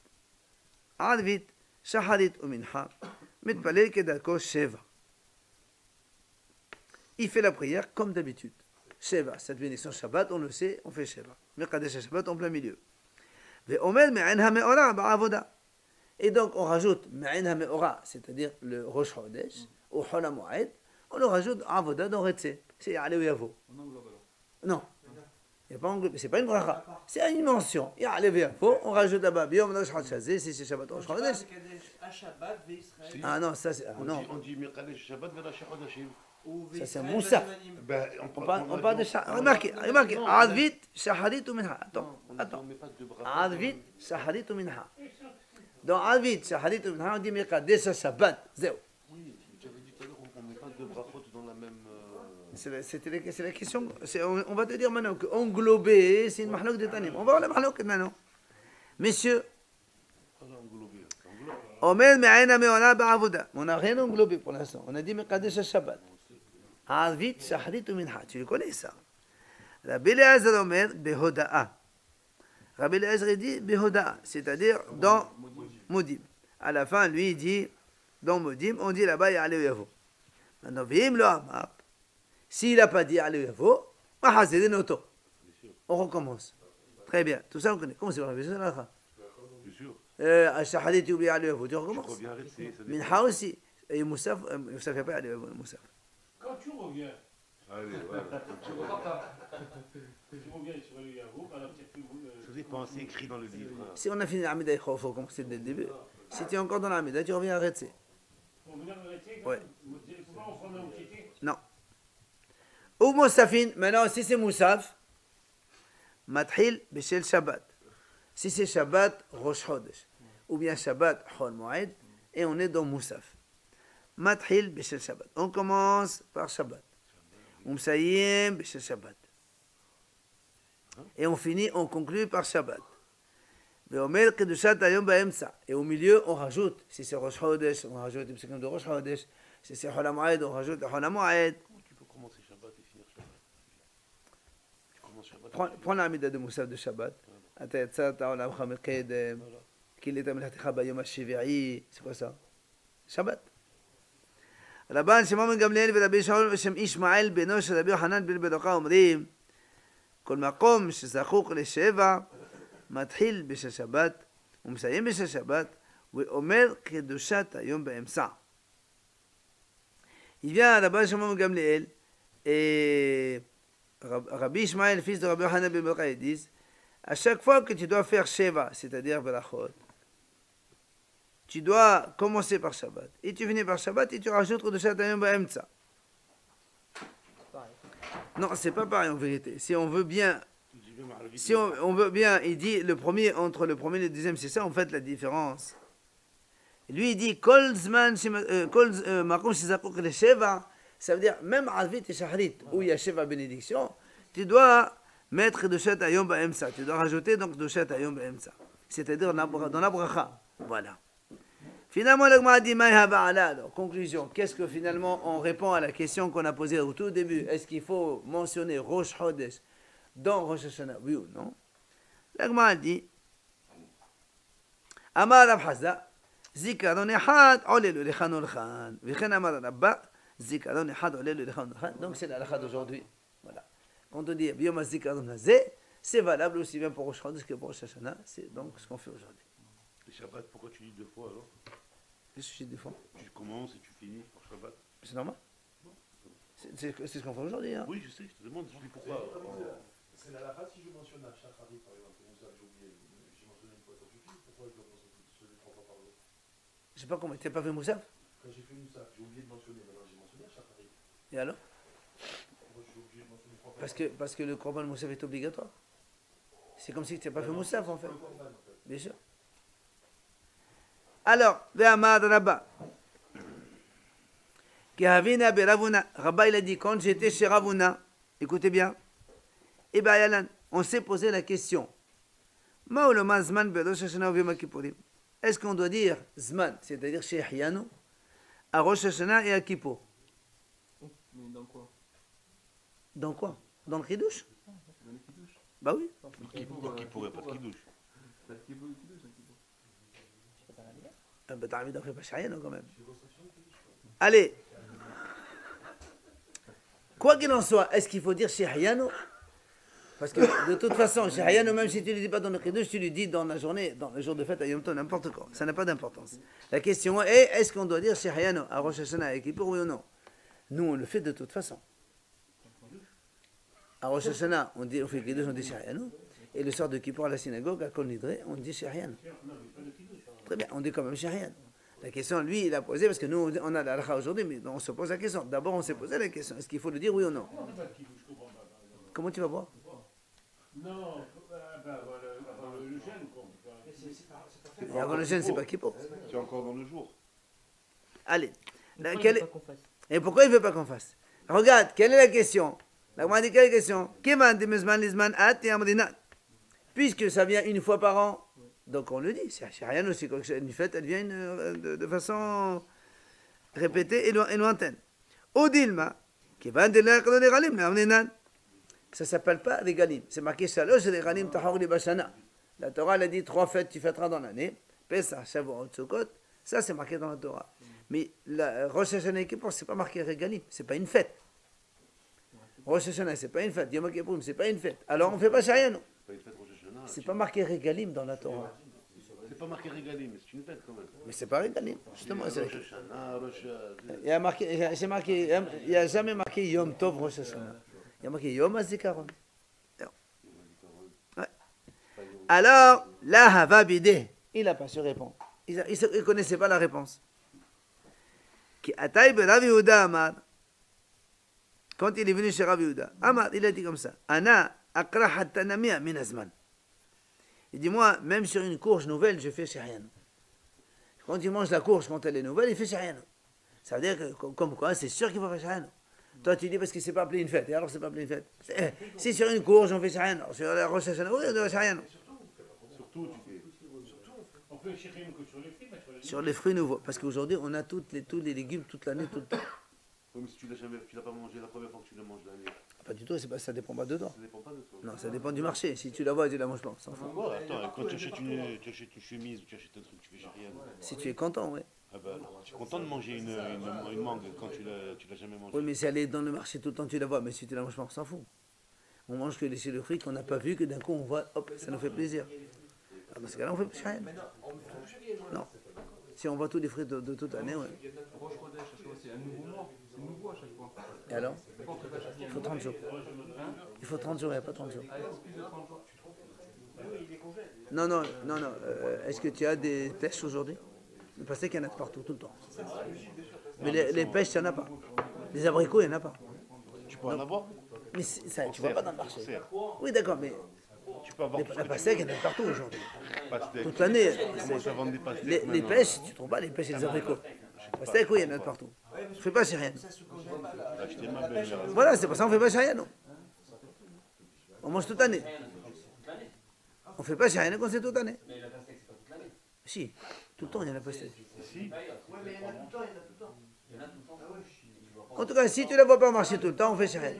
Advit, shaharit ou mincha, mitpalel kedarko sheva. Il fait la prière comme d'habitude. Sheva, cette bénédiction Shabbat, on le sait, on fait Sheva. Mekadesh Shabbat en plein milieu. Et donc on rajoute Ma'in HaMe'ora, c'est-à-dire le Rosh Chodesh, ou Hol HaMoed, on le rajoute Avoda dans Retse. C'est Ya'ale ou Yavo. On englobe alors. Non. C'est pas une bracha, c'est une mention. Ya'ale ou Yavo, on rajoute là-bas Biyom Rosh Chodesh, si c'est Shabbat Rosh Chodesh. Ah non, ça c'est. Ah, non. On dit Mekadesh Shabbat Verash Chodashim. Ça c'est un moussaf. Ben, On parle de Shaharit. Remarquez, Advit, Shaharit ou Minha. Attends. On met pas de bras. Advit, Shaharit ou Minha. Dans Advit, Shaharit ou Minha, on dit Mekadesh Shabbat. Zéro. Oui, j'avais dit tout à l'heure, on met pas deux brachot dans la même. C'est la question. On va te dire maintenant que englober, c'est une mahlouk de Tanim. On va voir la mahlouk maintenant. Messieurs, Omer Me'aina Me'ona Ba'avoda. On n'a rien englobé pour l'instant. On a dit Mekadesh Shabbat. Advit, Shaharit ou Minha. Tu le connais ça. Rabbi Eliezer Omer Behoda'a. Rabbi Eliezer dit Behoda'a, c'est-à-dire dans Modim. À la fin, lui, il dit dans Modim, on dit là-bas Ya'ale ou Yavo. Maintenant, Vim lo Amar. S'il n'a pas dit Ya'ale ou Yavo, Mahazedin Oto. On recommence. Très bien. Tout ça, on connaît. Comment c'est Rabbi Eliezer? Bien sûr. Shaharit, tu oublies Ya'ale ou Yavo. Tu recommences. Reviens arrêter. Minha aussi. Et Moussaf, Moussaf, il n'y a pas Ya'ale ou Yavo. Moussaf. Quand tu reviens, Allez, voilà. tu reviens sur le Yahoo, alors tu Ça vous pas assez écrit dans le livre. Si on a fini l'Amida, il faut commencer dès le début. Si tu es encore dans l'Amida, tu reviens arrêter. Pour venir arrêter, Ouais. pourquoi on s'en est occupé? Non. Ou Moussafin, maintenant, si c'est Moussaf, Mathil Beshel Shabbat. Si c'est Shabbat, Rosh Chodesh. Ou bien Shabbat, Hol Moed, et on est dans Moussaf. Mathil Beshel Shabbat. On commence par Shabbat. Umsayim Beshel Shabbat. Et on finit, on conclut par Shabbat. Ve'omer Kedushat Hayom Ba'emsa. Et au milieu, on rajoute. Si c'est Rosh Chodesh, on rajoute le psukim de Rosh Chodesh. Si c'est Hol HaMoed, on rajoute le Hol HaMoed. Comment tu peux commencer Shabbat et finir Shabbat? Tu commences Shabbat. Prends l'Amida de Moussaf de Shabbat. אתה יצאת עולמך מקדם, כילית מלאכתך ביום השביעי, c'est quoi ça? Shabbat. רבן שמעון בן גמליאל ורבי שאול ושם ישמעאל בנו של רבי יוחנן בן בדוקה אומרים, כל מקום שזקוק לשבע, מתחיל בשל שבת ומסיים בשל שבת, ואומר קדושת היום באמצע. Il vient à Rabban Shimon ben Gamliel et Rabbi Ishmael, fils de Rabbi Yochanan ben Bokha, ils disent à chaque fois que tu dois faire Sheva, c'est-à-dire Berachot, tu dois commencer par Shabbat. Et tu finis par Shabbat et tu rajoutes Kedushat Hayom Ba'emtza. Non, c'est pas pareil en vérité. Si on veut bien, on veut bien, il dit le premier, entre le premier et le deuxième, c'est ça en fait la différence. Lui il dit Kol Zman, Kol Makom Shizakuk le Sheva, ça veut dire même Azvit et Shahrit, où il y a Sheva bénédiction, tu dois mettre Kedushat Hayom Ba'emtza. Tu dois rajouter donc Kedushat Hayom Ba'emtza. C'est-à-dire dans la bracha. Voilà. Finalement, le Gemara dit Maïha Ba'ala. Alors, conclusion, qu'est-ce que finalement on répond à la question qu'on a posée au tout début? Est-ce qu'il faut mentionner Rosh Chodesh dans Rosh Hashanah? Oui ou non? Le Gemara dit Amar Rav Hazda, Zikaron Echad Olelu Lechan Olchan. Vichen Amar Rabba, Zikaron Echad Olelu Lechan Olchan. Donc c'est la halakha d'aujourd'hui. Voilà. Quand on dit Biyom HaZikaron Hazeh, c'est valable aussi bien pour Rosh Chodesh que pour Rosh Hashanah. C'est donc ce qu'on fait aujourd'hui. Le Shabbat, pourquoi tu dis deux fois alors? Qu'est-ce que je défends? Tu commences et tu finis par Shabbat. C'est normal. C'est ce qu'on fait aujourd'hui. Hein. Oui, je sais, je te demande, je dis pourquoi. C'est la lacha, si je mentionne à Shachari, par exemple, c'est ça que j'ai oublié, j'ai mentionné une fois, ça suffit. Pourquoi je dois mentionner 3 fois par jour? Je sais pas comment. Tu n'as pas fait Moussaf? Quand j'ai fait Moussaf, j'ai oublié de mentionner, maintenant j'ai mentionné à Shachari. Et alors? Pourquoi je suis obligé de mentionner 3 fois? Parce que le Korban Moussaf est obligatoire. C'est comme si tu n'as pas fait Moussaf en fait. Bien sûr. Alors, Ve'amad Rabba. Kehavina be Ravuna. Rabba il a dit quand j'étais chez Ravuna, écoutez bien, et ben Yalan, on s'est posé la question. Ma'oloma Zman be Rosh Hashanah ou Yom Kippourim. Est-ce qu'on doit dire Zman, c'est-à-dire chez Hiyanu, à Rosh Hashanah et à Kippour? Mais dans quoi? Dans quoi? Dans le Kiddush? Dans les Kiddush. Bah oui. Qui pourrait pas de kidouche? T'as le Kiddush, un Kiddush. Ben t'as envie d'en faire pas Shayano quand même. Allez. Quoi qu'il en soit, est-ce qu'il faut dire chez Hiyanu Parce que de toute façon, chez Hayano, même si tu ne le dis pas dans le Kiddush, tu le dis dans la journée, dans le jour de fête, à Yom Tov, n'importe quoi. Ça n'a pas d'importance. La question est, est-ce qu'on doit dire chez Hayano, à Rosh Hashanah et Kippour, oui ou non? Nous, on le fait de toute façon. À Rosh Hashanah, on fait Kiddush, on dit chez Hayano. Et le soir de Kippour à la synagogue, à Kol Nidre, on dit chez Hayano. Très bien, on dit quand même chez Hayano. La question, lui, il a posé, parce que nous, on a la halakha aujourd'hui, mais on se pose la question. D'abord, on s'est posé la question, est-ce qu'il faut le dire oui ou non? Comment tu vas voir? Non, avant le jeûne, quoi. Et avant le jeûne, c'est pas Kippour. Tu es encore dans le jour. Allez. Pourquoi Quelle il est- veut pas qu'on fasse Et pourquoi il ne veut pas qu'on fasse? Regarde, quelle est la question? La Gemara dit quelle est la question? Puisque ça vient une fois par an, donc on le dit, c'est rien aussi, quand une fête, elle vient de façon répétée et lointaine. Odilma, ça ne s'appelle pas Regalim, c'est marqué Shalosh Regalim Tahor li Bashana. La Torah, elle a dit 3 fêtes tu fêteras dans l'année, Pesach, Shavuot, Sukkot, ça c'est marqué dans la Torah. Mais la Rosh Hashanah et Kippour, c'est pas marqué Regalim, c'est pas une fête. Rosh Hashanah, c'est pas une fête. Yom Kippour, c'est pas une fête. Alors on fait pas Shariano. C'est pas une fête Rosh Hashanah. C'est pas marqué Regalim dans la Torah. C'est pas marqué Régalim, mais c'est une fête quand même. Mais c'est pas Regalim, justement. C'est Rosh Hashanah, il y a marqué, c'est marqué, il y a jamais marqué Yom Tov Rosh Hashanah. Il y a marqué Yom HaZikaron. Ouais. Alors, la Hava Bideh, il n'a pas su répondre. Il ne connaissait pas la réponse. Qui Ataï be Rav Yehuda Amar. Quand il est venu chez Rav Yehuda, Amar, il a dit comme ça. Ana akra hatta namia min azman. Il dit, moi, même sur une courge nouvelle, je fais Shariano. Quand il mange la courge, quand elle est nouvelle, il fait Shariano. Ça veut dire que, comme quoi, c'est sûr qu'il faut faire Shariano. Toi, tu dis parce que c'est pas appelé une fête. Et alors, c'est pas appelé une fête. Si sur une courge, on fait Shariano. Sur la Rosh Hashanah, oui, on doit Shariano. Surtout, tu fais. On peut chercher une que sur les fruits, mais sur les Sur les fruits nouveaux. Parce qu'aujourd'hui, on a tous les légumes toute l'année, tout le temps. Oui, mais si tu l'as pas mangé la première fois que tu le manges l'année, Pas du tout, ça dépend pas de toi. ça dépend pas de toi. Non, ça dépend du marché. Si tu la vois, tu la manges pas. On s'en fout. Quoi Attends, quand tu achètes une chemise ou tu achètes un truc, tu fais rien. Si tu es content, oui. Ah bah, tu es content de manger une mangue quand tu l'as jamais mangée. Oui, mais si elle est dans le marché tout le temps, tu la vois. Mais si tu la manges pas, on s'en fout. On mange que le fruit qu'on n'a pas vu, que d'un coup, on voit, hop, ça nous fait plaisir. Alors, dans ce cas-là, on fait rien. Non. Si on voit tous les fruits de toute l'année, ouais. Rosh Chodesh, c'est un nouveau mois. C'est nouveau à chaque fois. Et alors? Pourquoi on fait pas chaque Il faut 30 jours. Il faut 30 jours, il n'y a pas 30 jours. Ah, plus de 30 jours. Non, non, non, non. Est-ce que tu as des pêches aujourd'hui? Parce qu'il y en a de partout, tout le temps. Mais les pêches, il n'y en a pas. Les abricots, il n'y en a pas. Tu peux en avoir. Mais ça, tu ne vois pas dans le marché. Certes. Oui, d'accord, mais Tu peux avoir tout ce la que pastèque, il y en a de partout aujourd'hui. pastèque. Toute l'année. Commence à vendre des pastèques Les maintenant. pêches, tu ne trouves pas les pêches et les abricots. Pastèque, oui, il y en a de partout. Fais pas chez rien. Acheter ma belle-mère. Voilà, c'est pour ça qu'on fait pas chez rien, non. On mange toute l'année. On fait pas chez rien quand c'est toute l'année. Si, tout le temps, il y en a pastèque. Si. En tout cas, si tu ne la vois pas au marché tout le temps, on fait chez rien.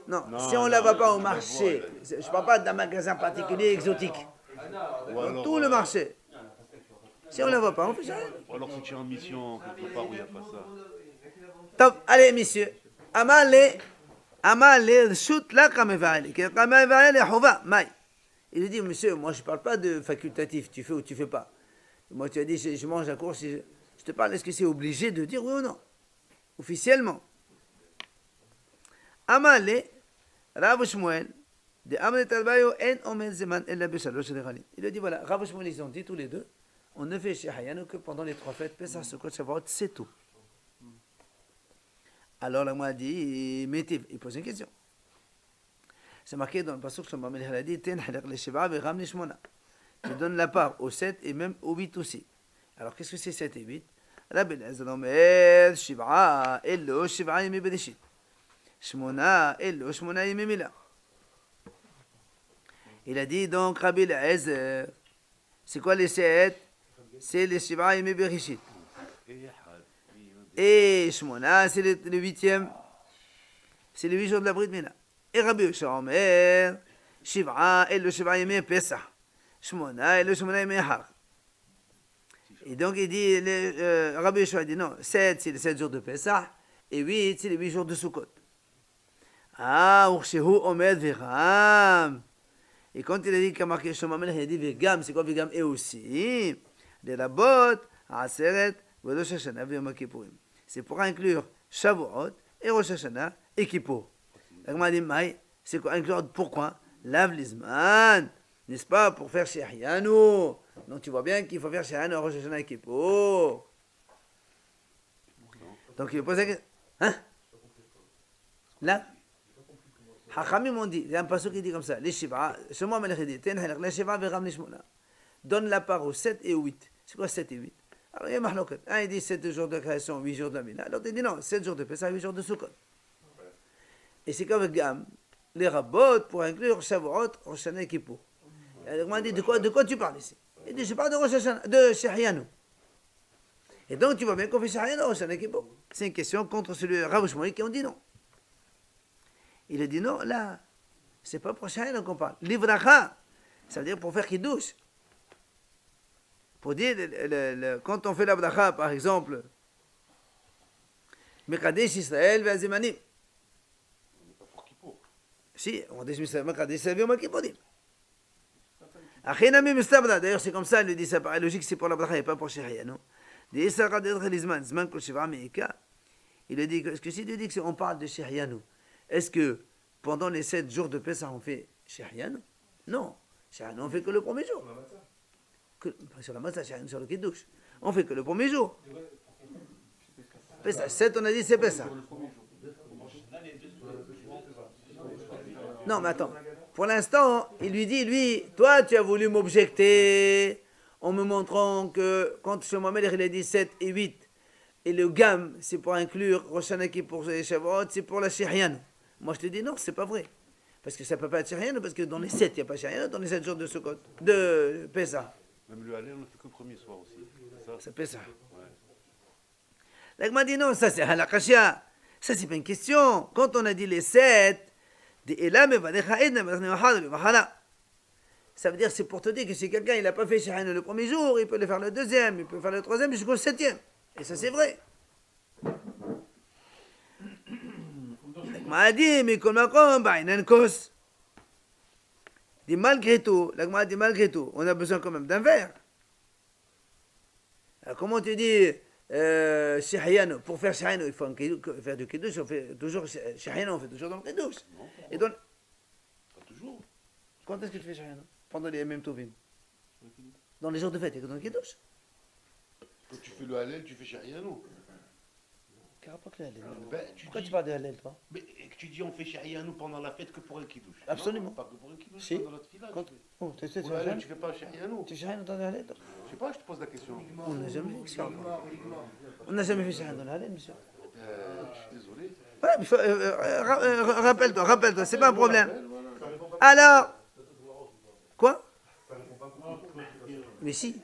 Non, si on ne la voit pas au marché, je ne parle pas d'un magasin particulier exotique. Ou alors, Tout le marché. Si on ne la voit pas, on fait chez rien. ou alors si tu es en mission quelque part où il n'y a pas ça. Top, allez, messieurs. Shoot la kamevale. Kamevale, hova, maï. Il lui dit, monsieur, moi je ne parle pas de facultatif, tu fais ou tu ne fais pas. Moi tu as dit, je mange la course, je te parle, est-ce que c'est obligé de dire oui ou non? Officiellement. Amale, Rav Shmuel, de Amre Talbayo, en omen zeman ella beshalosh regalim. Il a dit, voilà, Rav Shmuel, ils ont dit tous les deux, on ne fait chez Hayano que pendant les 3 fêtes, Pesach, Sukkot, Shavuot, c'est tout. Alors la moi dit, mettez, il pose une question. C'est marqué dans le passage que Mamel a dit, ten halak le sheva ve ram le shmona. Tu donnes la part aux 7 et même aux 8 aussi. Alors qu'est-ce que c'est 7 et 8? Rabbi Elazar omer, shiv'a, ello, shiv'a yemi bereshit. Shmona, ello, shmona yemi mila. Il a dit donc, Rabbi Elazar, c'est quoi les 7? C'est les shiv'a yemi bereshit. Et Shmona, c'est le 8e. C'est le 8 jours de la Brit Mila. Et Rabbi Yoshua Omer, Shiv'a, et le Shiv'a Yemei Pesach. Shmona, et le Shmona Yemei Har. Et donc il dit, Rabbi Yoshua dit non, 7 c'est les 7 jours de Pesach, et 8 c'est les 8 jours de Sukkot. Ah, Urshehu Omed Veram. Et quand il a dit qu'il a marqué Shlomo Amelech, il a dit Vegam, c'est quoi Vegam? Et aussi, les Rabot, Aseret, Rosh Hashanah, Yom Kippourim. C'est pour inclure Shavuot et Rosh Hashanah et Kippour. La Gemara dit Maï, c'est quoi inclure? Pourquoi? Lav Lizman, n'est-ce pas? Pour faire Shehianu. Donc tu vois bien qu'il faut faire Shehianu, Rosh Hashanah et Kippour. Donc il pose la question. Hein? Là? Hachamim m'ont dit, il y a un passage qui dit comme ça, les Shiva, Shlomo Amelech dit, les Shiva veram les Shmona. Donne la part aux 7 et aux 8. C'est quoi 7 et 8? Alors il y a Mahloket. Un il dit 7 jours de création, 8 jours de la Mina. L'autre il dit non, 7 jours de Pessah, 8 jours de Sukkot. Et c'est comme Gam, les Rabot pour inclure Shavuot, Rosh Hashanah et Kippour. Il m'a dit, de quoi tu parles ici? Il dit, je parle de Rosh Hashanah, de Shehianu. Et donc tu vois bien qu'on fait Shehianu, Rosh Hashanah et Kippour. C'est une question contre celui de Rav Shmuel qui ont dit non. Il a dit non, là, c'est pas pour Shehianu qu'on parle. Livracha, ça veut dire pour faire Kiddush. Pour dire, quand on fait la bracha, par exemple, Mekadesh Israël ve'azimani. On n'est pas pour Kippour. Si, on dit Mekadesh Israël ve'yom Kippurim. Achinami Mustabda, d'ailleurs c'est comme ça, il lui dit, ça paraît logique, c'est pour la bracha et pas pour Shehianu. Il a dit, est-ce que si tu dis qu'on parle de Shehianu, est-ce que pendant les 7 jours de Pessah on fait Shehianu? Non, Shehianu on fait que le premier jour. Sur la matzah, sur le kiddush. On fait que le premier jour. Pessah, 7 on a dit c'est Pessah. Non mais attends, pour l'instant, il lui dit, lui, toi tu as voulu m'objecter en me montrant que quand Shlomo Amelech il a dit 7 et 8, et le gam c'est pour inclure Rosh Hashanah pour les Shavuot, c'est pour la Shehianu. Moi je te dis non, c'est pas vrai. Parce que ça ne peut pas être Shehianu, parce que dans les 7, il n'y a pas Shehianu, dans les 7 jours de Sukkot, de Pessah. Même le Hallel, on ne fait que le premier soir aussi. Ça Pessah. Ouais. Là, il m'a dit non, ça c'est halakashia. Ça c'est pas une question. Quand on a dit les 7, ça veut dire, c'est pour te dire que si quelqu'un il n'a pas fait Shehianu le premier jour, il peut le faire le deuxième, il peut faire le troisième jusqu'au 7e. Et ça c'est vrai. Il m'a dit, mais comme dit malgré tout, l'agma dit malgré tout, on a besoin quand même d'un verre. Alors comment tu dis Shehianu, pour faire Shehianu, il faut faire du kiddush, on fait toujours Shehianu, on fait toujours dans le kiddush. Et donc, Pas toujours. quand est-ce que tu fais Shehianu? Pendant les mêmes tovim. Dans les jours de fête, et dans le kiddush. Quand tu fais le Hallel, tu fais Shehianu. Pourquoi tu parles de Hallel, toi? Mais tu dis on fait Shehianu pendant la fête que pour un kiddush. Absolument. Non, pas que pour un kiddush, Si. dans notre village. Oh, tu sais, Pour le Hallel, tu fais pas Shehianu. tu fais Shehianu dans le Hallel? Je sais pas, je te pose la question. On n'a jamais fait ça. On n'a jamais fait Shehianu dans le Hallel, monsieur. Je suis désolé. Ouais, mais rappelle-toi, c'est pas un problème. Alors, quoi? Mais si,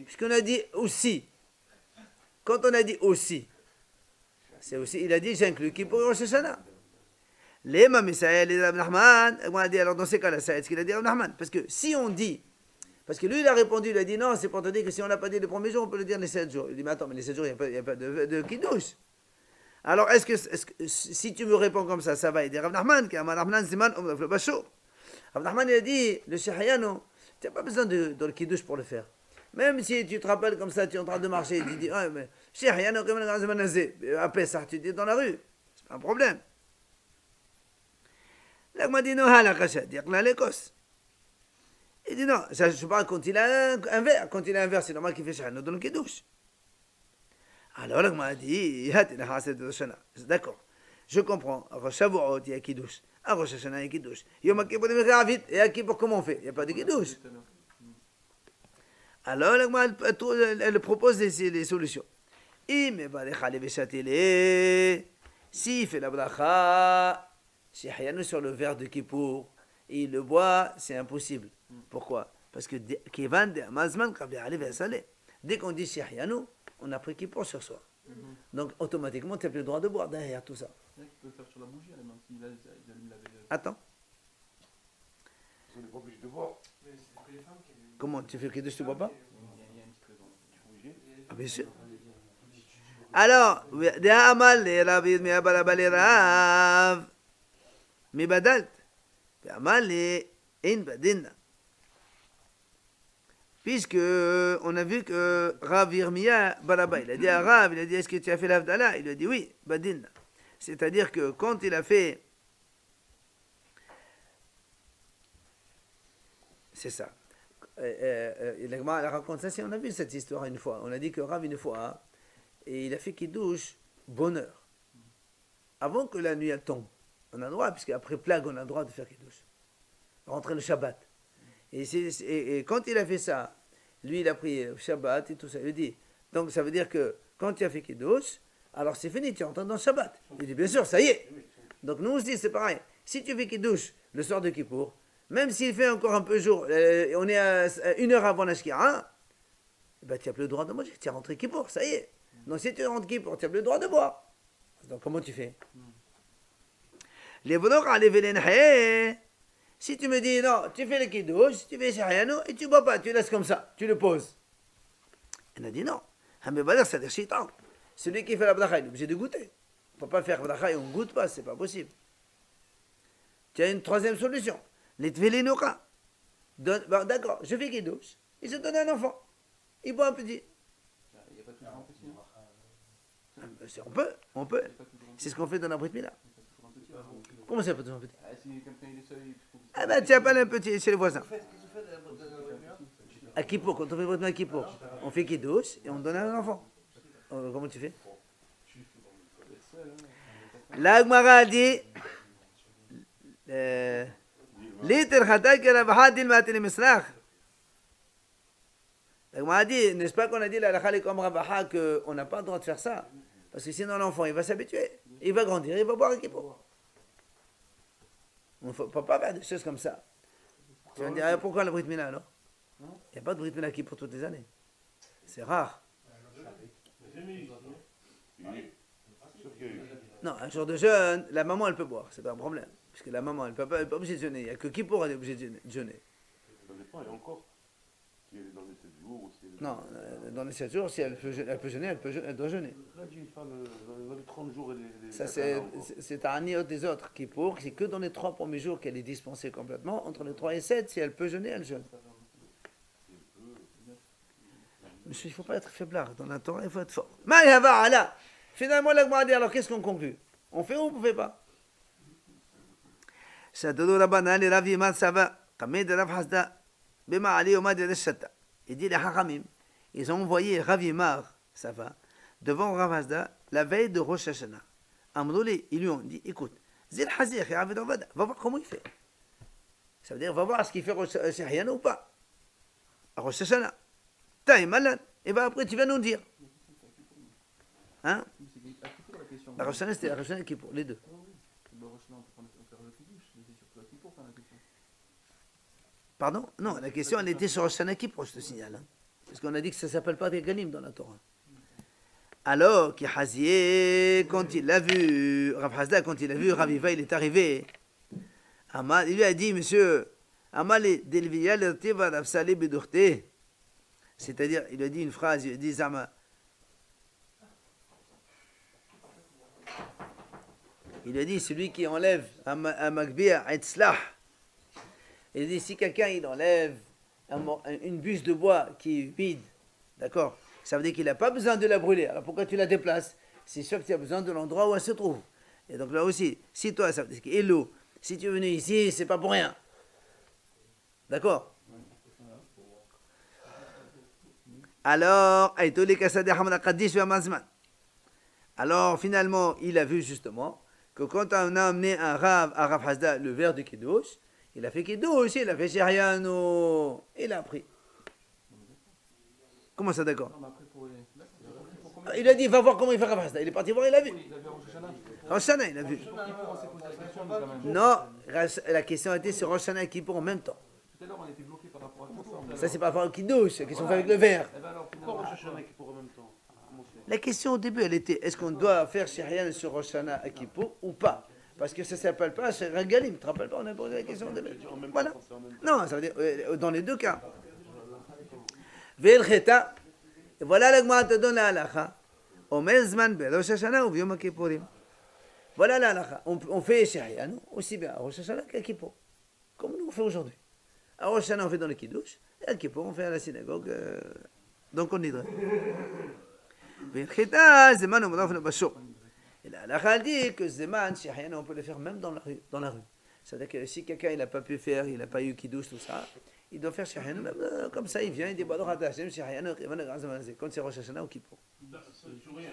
puisqu'on a dit aussi. Quand on a dit aussi, c'est aussi, il a dit j'inclus qui pour Rosh Hashanah. Les Mamisaël et Rav Nachman, on a dit alors dans ces cas-là, c'est ce qu'il a dit Rav Nachman. Parce que si on dit, parce que lui il a répondu, il a dit non, c'est pour te dire que si on n'a pas dit le premier jour, on peut le dire les 7 jours. Il dit mais attends, mais les 7 jours, il n'y a pas de kiddush. Alors est-ce que si tu me réponds comme ça va aider Rav Nachman, car Rav Nachman Ziman, on va faire Bachot. Rav Nachman il a dit, le Shehianu, tu n'as pas besoin de le kiddush pour le faire. Même si tu te rappelles comme ça, tu es en train de marcher, tu dis, ah, mais Shehianu, à Pessah, tu dis dans la rue, c'est pas un problème. Là, il m'a dit, non, halakasha, dire là, l'Écosse. Il dit, non, ça, je parle quand il a un verre. Quand il a un verre, c'est normal qu'il fait Shehianu dans le kiddush. Alors, là, il m'a dit, d'accord, je comprends. À Rosh Shavuot, il y a kiddush. À Rosh Hashanah, il y a kiddush. Yom Kippur, il y a vite. Et à Kippur, comment on fait? Il n'y a pas de kiddush. Alors, elle propose les solutions. S'il fait la bracha, Shehianu sur le verre de Kippour, et il le boit, c'est impossible. Pourquoi? Parce que dès qu'on dit Shehianu, on a pris Kippour sur soi. Donc, automatiquement, tu n'as plus le droit de boire derrière tout ça. Il peut le faire sur la bougie, même s'il allume la veille. Attends, On n'est pas obligé de boire. comment tu fais le kiddush, tu ne bois pas? Il y a une petite raison. Ah, bien sûr. Alors, מבדלת. ואמר לי, אין בדין. Puisque on a vu que Rav Yirmiya Baraba, il a dit à Rav, il a dit, est-ce que tu as fait l'Avdala? Il lui a dit oui, Badin. C'est-à-dire que quand il a fait, c'est ça. Il raconte ça, on a vu cette histoire une fois. On a dit que Rav une fois, et il a fait Kiddush bonheur. Avant que la nuit elle tombe, on a le droit, puisque après plague, on a le droit de faire Kiddush. Rentrer le Shabbat. Et quand il a fait ça, lui il a pris le Shabbat et tout ça, il dit, donc ça veut dire que quand tu as fait Kiddush, alors c'est fini, tu entres dans le Shabbat. Il dit, bien sûr, ça y est. Donc nous on se dit, c'est pareil, si tu fais Kiddush le soir de Kippour, même s'il fait encore un peu jour, on est à 1 heure avant la Shkira, ben, tu n'as plus le droit de manger, tu es rentré Kippour, ça y est. Donc si tu rentres Kippour, tu n'as plus le droit de boire. Donc comment tu fais? Les voleurs à l'événement. Si tu me dis non, tu fais le kiddush, tu fais shariano et tu ne bois pas, tu laisses comme ça, tu le poses. Il a dit non. C'est-à-dire shaitan. Celui qui fait la bracha, il est obligé de goûter. Il ne faut pas faire la bracha et on ne goûte pas, c'est pas possible. Tu as une troisième solution. Les tvelinora. D'accord, je fais kiddush, il se donne un enfant. Il boit un petit. Il n'y a pas toujours un petit, non? On peut. C'est ce qu'on fait dans la Brit Mila. Comment ça, pas toujours un petit? Si quelqu'un il est seul, il faut... Ah ben, tu appelles un petit chez les voisins. À Kippour, quand on fait le Brit Mila à Kippour, on fait Kiddush et on donne à un enfant. Comment tu fais? La Gemara dit la Gemara dit, n'est-ce pas qu'on a dit la halakha comme Rabaha qu'on n'a pas le droit de faire ça? Parce que sinon l'enfant il va s'habituer, il va grandir, il va boire un Kippour. On ne peut pas faire des choses comme ça. Tu vas me dire, pourquoi la Brit Mila alors? Il n'y a pas de Brit Mila qui pour toutes les années. C'est rare. Non, un jour de jeûne, la maman elle peut boire, c'est pas un problème. Parce que la maman elle n'est pas obligée de jeûner. Il n'y a que qui pour elle est obligée de jeûner. Ça dépend, et encore. Si elle est dans les 7 jours ou si elle est Non, dans les 7 jours, si elle peut jeûner, elle doit jeûner. Là, une femme, dans les 30 jours, elle est. Ça, c'est un niot des autres qui pour, c'est que dans les 3 premiers jours qu'elle est dispensée complètement. Entre les 3 et 7, si elle peut jeûner, elle jeûne. Monsieur, il ne faut pas être faiblard. Dans la Torah, il faut être fort. Là. Finalement, la Gemara dit, alors qu'est-ce qu'on conclut? On fait ou on ne fait pas? Il dit les Haramim, ils ont envoyé Rav Yimar, ça va, devant Rav Hasda, la veille de Rosh Hashanah. Amrouli, ils lui ont dit, écoute, Zil Hazir, va voir comment il fait. Ça veut dire, va voir ce qu'il fait Rosh Hashanah ou pas. À Rosh Hashanah. Taï Malan, et bien après tu vas nous dire. Hein? La Rosh Hashanah, c'était la Rosh Hashanah qui pour les deux. Pardon? Non, la question elle était sur Rosh Hashanah Kippour, je te signale. Hein. Parce qu'on a dit que ça ne s'appelle pas des Galim dans la Torah. Alors, qui Hazié, quand il l'a vu, Rav Hasda, quand il a vu, Rav Yiva, il est arrivé. Il lui a dit, monsieur, c'est-à-dire, il a dit une phrase, il a dit, Zama. Il a dit, celui qui enlève un Magbia, Etzlah. Il a dit, si quelqu'un il enlève une bûche de bois qui est vide, d'accord, ça veut dire qu'il n'a pas besoin de la brûler. Alors pourquoi tu la déplaces? C'est sûr que tu as besoin de l'endroit où elle se trouve. Et donc là aussi, si toi, ça veut dire que si tu es venu ici, c'est pas pour rien. D'accord? Alors, alors finalement, il a vu justement que quand on a amené un Rav à Rav Hasda le verre de Kiddush, il a fait Kiddush, il a fait Sheriano, il a pris. Comment ça, d'accord? Il a dit, va voir comment il fait Rav Hasda. Il est parti voir, il a vu. Rosh Hashanah, il a vu. Non, la question a été sur Rosh Hashanah et Kippour en même temps. Tout à l'heure, on était bloqué par rapport à tout. Ça, c'est par rapport au Kiddush, la question fait avec le verre. Pourquoi Rosh Hashanah qui pour en même temps? La question au début, elle était, est-ce qu'on doit faire Sherian sur Rosh Hashanah à Kippour ou pas? Parce que ça ne s'appelle pas Sherian Galim. Tu te rappelles pas, on a posé la question au début. Voilà. Non, ça veut dire, dans les deux cas. Ve'el-Cheta, voilà la Gemara te donne la halakha. Omer zman be'Rosh Hashanah ou Yom Kippourim. Voilà la halakha. On fait Shahriano aussi bien à Rosh Hashanah qu'à Kippour. Comme nous on fait aujourd'hui. À Rosh Hashanah on fait dans le Kiddush, et à Kippour on fait à la synagogue. Donc on nidre. Et la halakha dit que Zeman, Shahriano, on peut le faire même dans la rue. C'est-à-dire que si quelqu'un n'a pas pu faire, il n'a pas eu Kiddush, tout ça, il doit faire Shahriano, même comme ça il vient, il dit Baruch Ata Hashem, Shahriano, quand c'est Rosh Hashanah ou Kippour. Sur rien.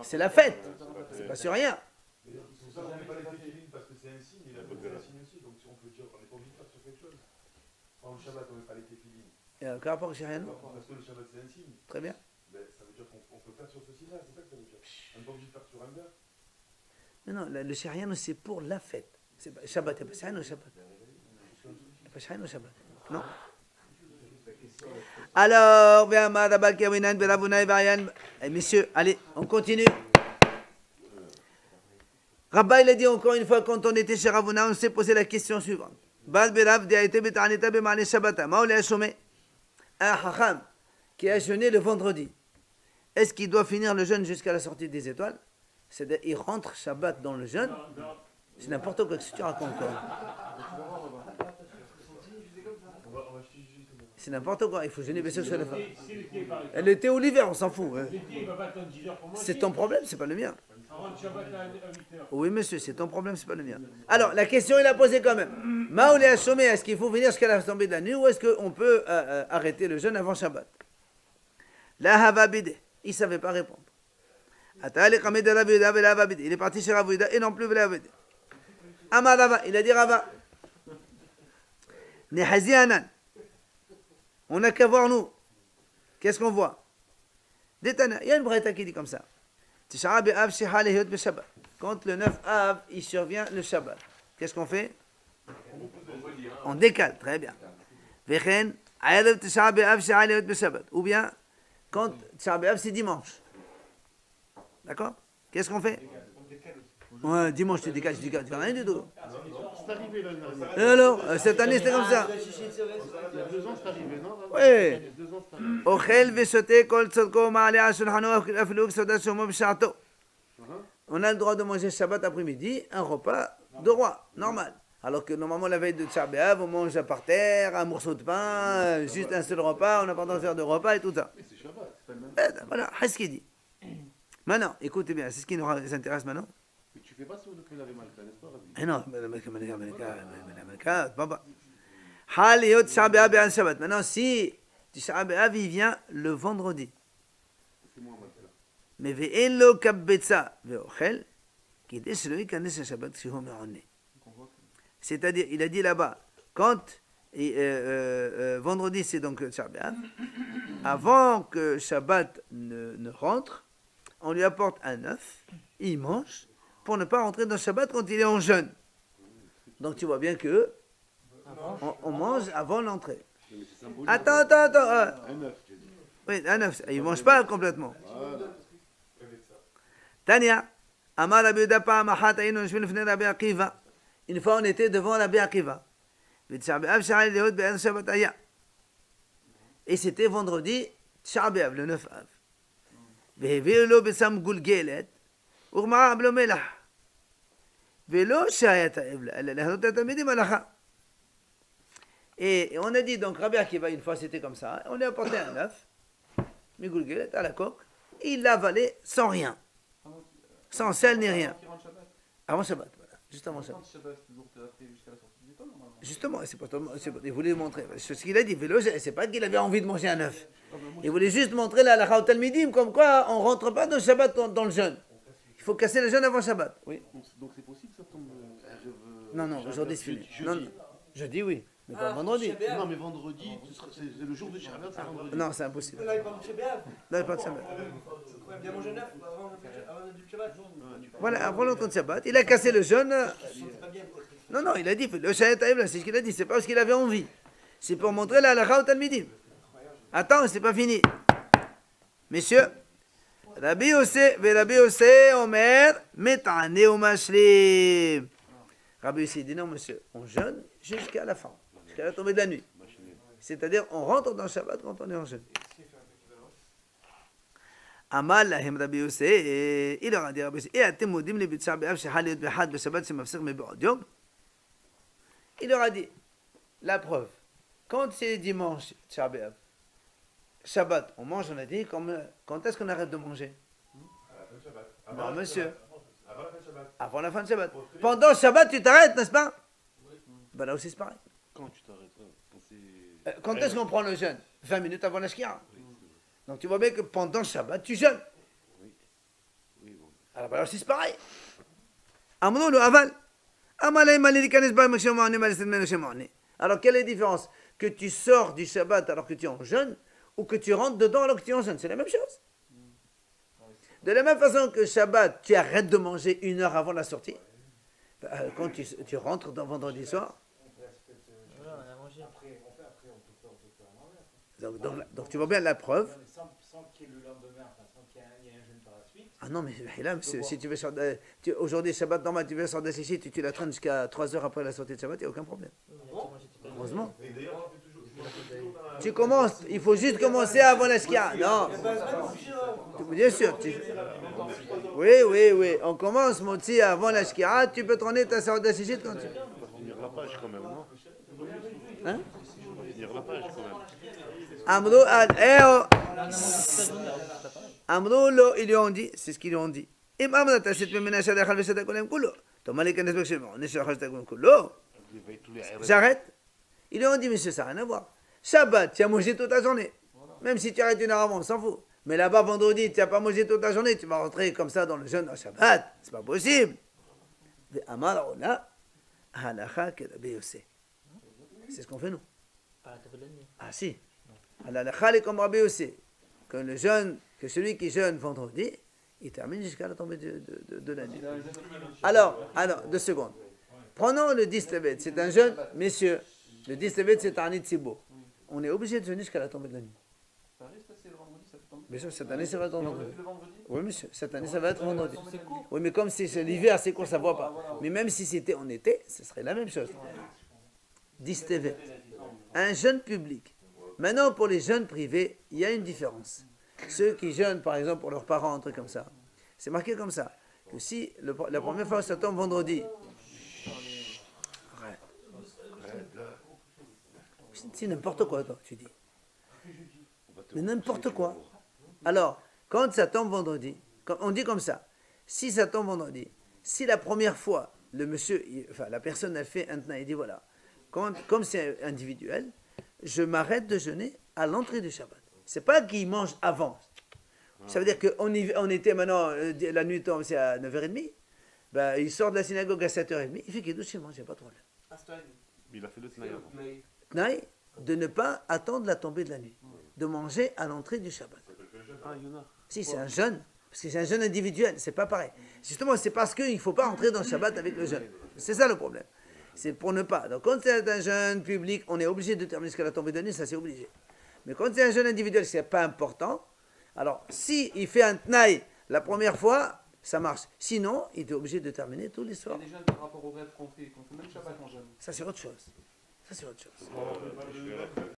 C'est la fête, c'est pas sur rien. C'est pour ça qu'on met pas les téfilines parce que c'est un signe, et la fête c'est un signe aussi. Donc si on peut dire qu'on n'est pas obligé de faire sur quelque chose. Quand le Shabbat on met pas les téfilines. Et un rapport avec Shahriano. Parce que le Shabbat c'est un signe. Très bien. Ben, ça veut dire qu'on peut faire sur ce signe-là, c'est ça que ça veut dire. On n'est pas obligé de faire sur un verre. Mais non, le Shahriano c'est pour la fête. C'est pas Shabbat, il n'y a pas Shahriano Shabbat. Il n'y a pas Shahriano Shabbat. Non. Alors, messieurs, allez, on continue. Rabba, il a dit encore une fois, quand on était chez Ravuna, on s'est posé la question suivante. Un hacham qui a jeûné le vendredi, est-ce qu'il doit finir le jeûne jusqu'à la sortie des étoiles? C'est-à-dire, il rentre Shabbat dans le jeûne. C'est n'importe quoi que tu racontes, toi. C'est n'importe quoi, il faut jeûner bien sûr sur la fin. L'été ou l'hiver, on s'en fout. C'est ton problème, c'est pas le mien. Oui, monsieur, c'est ton problème, c'est pas le mien. Alors, la question, il a posée quand même. Maoulé a chômé, est-ce qu'il faut venir jusqu'à la tombée de la nuit ou est-ce qu'on peut arrêter le jeûne avant Shabbat? La Havabide, il ne savait pas répondre. Il est parti chez Ravouida et non plus Havabide. Amar Rava, il a dit Rava. Nehazianan. On n'a qu'à voir nous. Qu'est-ce qu'on voit? Détana, il y a une braïta qui dit comme ça. Quand le 9 Av, il survient le Shabbat. Qu'est-ce qu'on fait? On décale, très bien. Ou bien, quand Tisha B'Av, c'est dimanche. D'accord? Qu'est-ce qu'on fait? Ouais, dimanche, tu décales, tu fais rien du tout. C'est arrivé l'année dernière. Et alors, cette année, c'était comme ça. Il y a 2 ans, c'est arrivé, non? Oui. Il y a 2 ans, c'est arrivé. אוכל ושותה כל צדקו מעלה על שולחנו אפילו כסעודת שלמה בשעתו. On a le droit de manger Shabbat après-midi, un repas de roi, normal. Alors que normalement, la veille de Tisha B'Av, on mange par terre, un morceau de pain, juste un seul repas, on n'a pas le droit de faire de repas et tout ça. Mais c'est Shabbat, c'est pas le même. Voilà, c'est ce qu'il dit. Maintenant, écoutez bien, c'est ce qui nous intéresse maintenant. Mais tu fais pas sur le Kelavé Malka, n'est-ce pas, Rabbi? Eh non, Baba. Hal yot Tisha B'Av et Shabbat. Maintenant, si Tisha B'Av, il vient le vendredi. C'est moi, Malka. Mais ve'en lo kabbetza ve'ochel, kidei shelo yikanes hashabbat kshehu me'oneh. C'est-à-dire, il a dit là-bas, quand vendredi c'est donc Shabbat, avant que Shabbat ne rentre, on lui apporte un œuf, il mange, pour ne pas rentrer dans Shabbat quand il est en jeûne. Donc tu vois bien que on mange avant l'entrée. Mais c'est symbolique. Attends. Un œuf, tu dis. Oui, un œuf, il ne mange pas complètement. Tania, Amar Rabbi Yehuda Pa'am Achat Haynu Yoshvin Lifnei Rabbi Akiva. Une fois on était devant Rabbi Akiva. V'Tisha B'Av Sha'al Lehut Be'er Shabbat Haya. Et c'était vendredi, Tisha B'Av, le 9 Av. V'Hevi'u Lo B'Sam Gulgelet, U'Rma'a B'Lo Melach. Ve'lo Sha'aya Ta'ev La, Ela Lehanot HaTalmidim Halacha. Et on a dit donc Rabbi Akiva, une fois c'était comme ça, on lui a apporté un œuf, Migulgelet, à la coque, et il l'a avalé sans rien. Sans sel ni rien. Avant Shabbat, voilà. Juste avant Shabbat. Justement, il voulait montrer. C'est ce qu'il a dit. C'est pas qu'il avait envie de manger un œuf. Il voulait juste montrer la halakha au Talmidim, comme quoi on ne rentre pas dans Shabbat dans le jeûne. Il faut casser le jeûne avant Shabbat. Oui. Donc c'est possible que ça tombe. Non, aujourd'hui c'est fini. Non, Jeudi. jeudi, oui. Mais pas vendredi. Non, mais vendredi, c'est le jour de Shabbat, c'est vendredi. Non, c'est impossible. Là, il parle de Shabbat. Là, il parle de Shabbat. Il faut bien manger neuf avant le Shabbat. Voilà, avant l'entrée de Shabbat, il a cassé le jeûne. C'est pas bien. Non, il a dit, le Shayat Taïb, c'est ce qu'il a dit, c'est pas parce qu'il avait envie. C'est pour montrer la halakha au Talmidim. Attends, c'est pas fini. Messieurs, Rabbi Yossé, Omer, Metane ou Mashlim. Rabbi Yossé dit non, monsieur, on jeûne jusqu'à la fin, jusqu'à la tombée de la nuit. C'est-à-dire, on rentre dans le Shabbat quand on est en jeûne. Amal lahem Rabbi Yossé, et il leur a dit Rabbi Yossé, et atem modim li b'Tisha b'Av shechal yot b'Echad b'Shabbat shemafsir me'b'od yom. Il leur a dit, la preuve, quand c'est dimanche, Tisha b'Av, Shabbat, on mange, on a dit, quand est-ce qu'on arrête de manger? À la fin de Shabbat. Non, monsieur. Avant la fin de Shabbat. Avant la fin de Shabbat. Pendant Shabbat, tu t'arrêtes, n'est-ce pas? Ben là aussi, c'est pareil. Quand tu t'arrêteras, quand c'est. Quand est-ce qu'on prend le jeûne? 20 minutes avant la shkira. Donc tu vois bien que pendant Shabbat, tu jeûnes. Oui, bon. Alors ben là aussi, c'est pareil. Amno le aval. Amalei malili kanes ba mashemani malisin menoshemani. Alors quelle est la différence? Que tu sors du Shabbat alors que tu es en jeûne ou que tu rentres dedans alors que tu es en jeûne? C'est la même chose. De la même façon que Shabbat, tu arrêtes de manger 1 heure avant la sortie. Quand tu rentres dans vendredi soir. Voilà, on a mangé. Donc tu vois bien la preuve. Sans qu'il y ait le lendemain, enfin sans qu'il y ait un jeûne par la suite. Ah non, mais là, si tu veux sortir, aujourd'hui, Shabbat normal, tu veux sortir d'ici, tu la traînes jusqu'à 3 heures après la sortie de Shabbat, il n'y a aucun problème. Heureusement. Et d'ailleurs, je fais toujours dans la. Tu commences, il faut juste commencer avant la shkia. Non, bien sûr. Oui, on commence, Motsi, avant la shkia, tu peux traîner ta sortie d'ici quand tu veux. On va finir la page quand même, non? Hein? On va finir la page quand même. Amro, ils lui ont dit, c'est ce qu'ils lui ont dit. Il va tous les J'arrête. Ils lui ont dit, monsieur, ça n'a rien à voir. Shabbat, tu as mangé toute la journée. Même si tu arrêtes 1 heure avant, on s'en fout. Mais là-bas, vendredi, tu n'as pas mangé toute la journée, tu vas rentrer comme ça dans le jeûne à Shabbat. C'est pas possible. C'est ce qu'on fait nous. Pas la table de la nuit. Ah si. Al-Halakha est comme Rabbi Yossé. Que celui qui jeûne vendredi, il termine jusqu'à la tombée de la nuit. Alors, 2 secondes. Prenons le 10 Tevet, c'est un jeûne, messieurs, le 10 Tevet c'est un Itzibo. On est obligé de jeûner jusqu'à la tombée de la nuit. Ça arrive, ça, c'est le vendredi, ça peut tomber. Bien sûr, cette année ça va être vendredi. Le vendredi. Oui monsieur, cette année ça va être vendredi. C'est court. Oui mais comme c'est l'hiver, c'est court, ça ne voit pas. Mais même si c'était en été, ce serait la même chose. 10 Tevet. Un jeûne public. Maintenant pour les jeûnes privés, il y a une différence. Ceux qui jeûnent par exemple pour leurs parents, un truc comme ça, c'est marqué comme ça, que si la première fois ça tombe vendredi, c'est n'importe quoi, toi, tu dis. Mais n'importe quoi. Alors, quand ça tombe vendredi, on dit comme ça, si ça tombe vendredi, si la première fois, la personne a fait un tna, il dit voilà, comme c'est individuel, je m'arrête de jeûner à l'entrée du Shabbat. C'est pas qu'il mange avant. Ça veut dire qu'on était maintenant, la nuit tombe, c'est à 9h30, ben, il sort de la synagogue à 7h30, il fait qu'il douche, il mange, il n'y a pas de problème. Il a fait le tnaï avant. Tnaï, de ne pas attendre la tombée de la nuit, de manger à l'entrée du Shabbat. Ah, il y en a. Si, c'est un jeûne, parce que c'est un jeûne individuel, c'est pas pareil. Justement, c'est parce qu'il ne faut pas entrer dans le Shabbat avec le jeûne. C'est ça le problème. C'est pour ne pas. Donc, quand c'est un jeûne public, on est obligé de terminer jusqu'à la tombée de la nuit, ça c'est obligé. Mais quand c'est un jeûne individuel, c'est pas important. Alors, si il fait un tnaï la première fois, ça marche. Sinon, il est obligé de terminer tous les Il y soirs. a des jeunes par rapport au rêve qu'on fait même Shabbat en jeûne. Ça, c'est autre chose. Ça, c'est autre chose.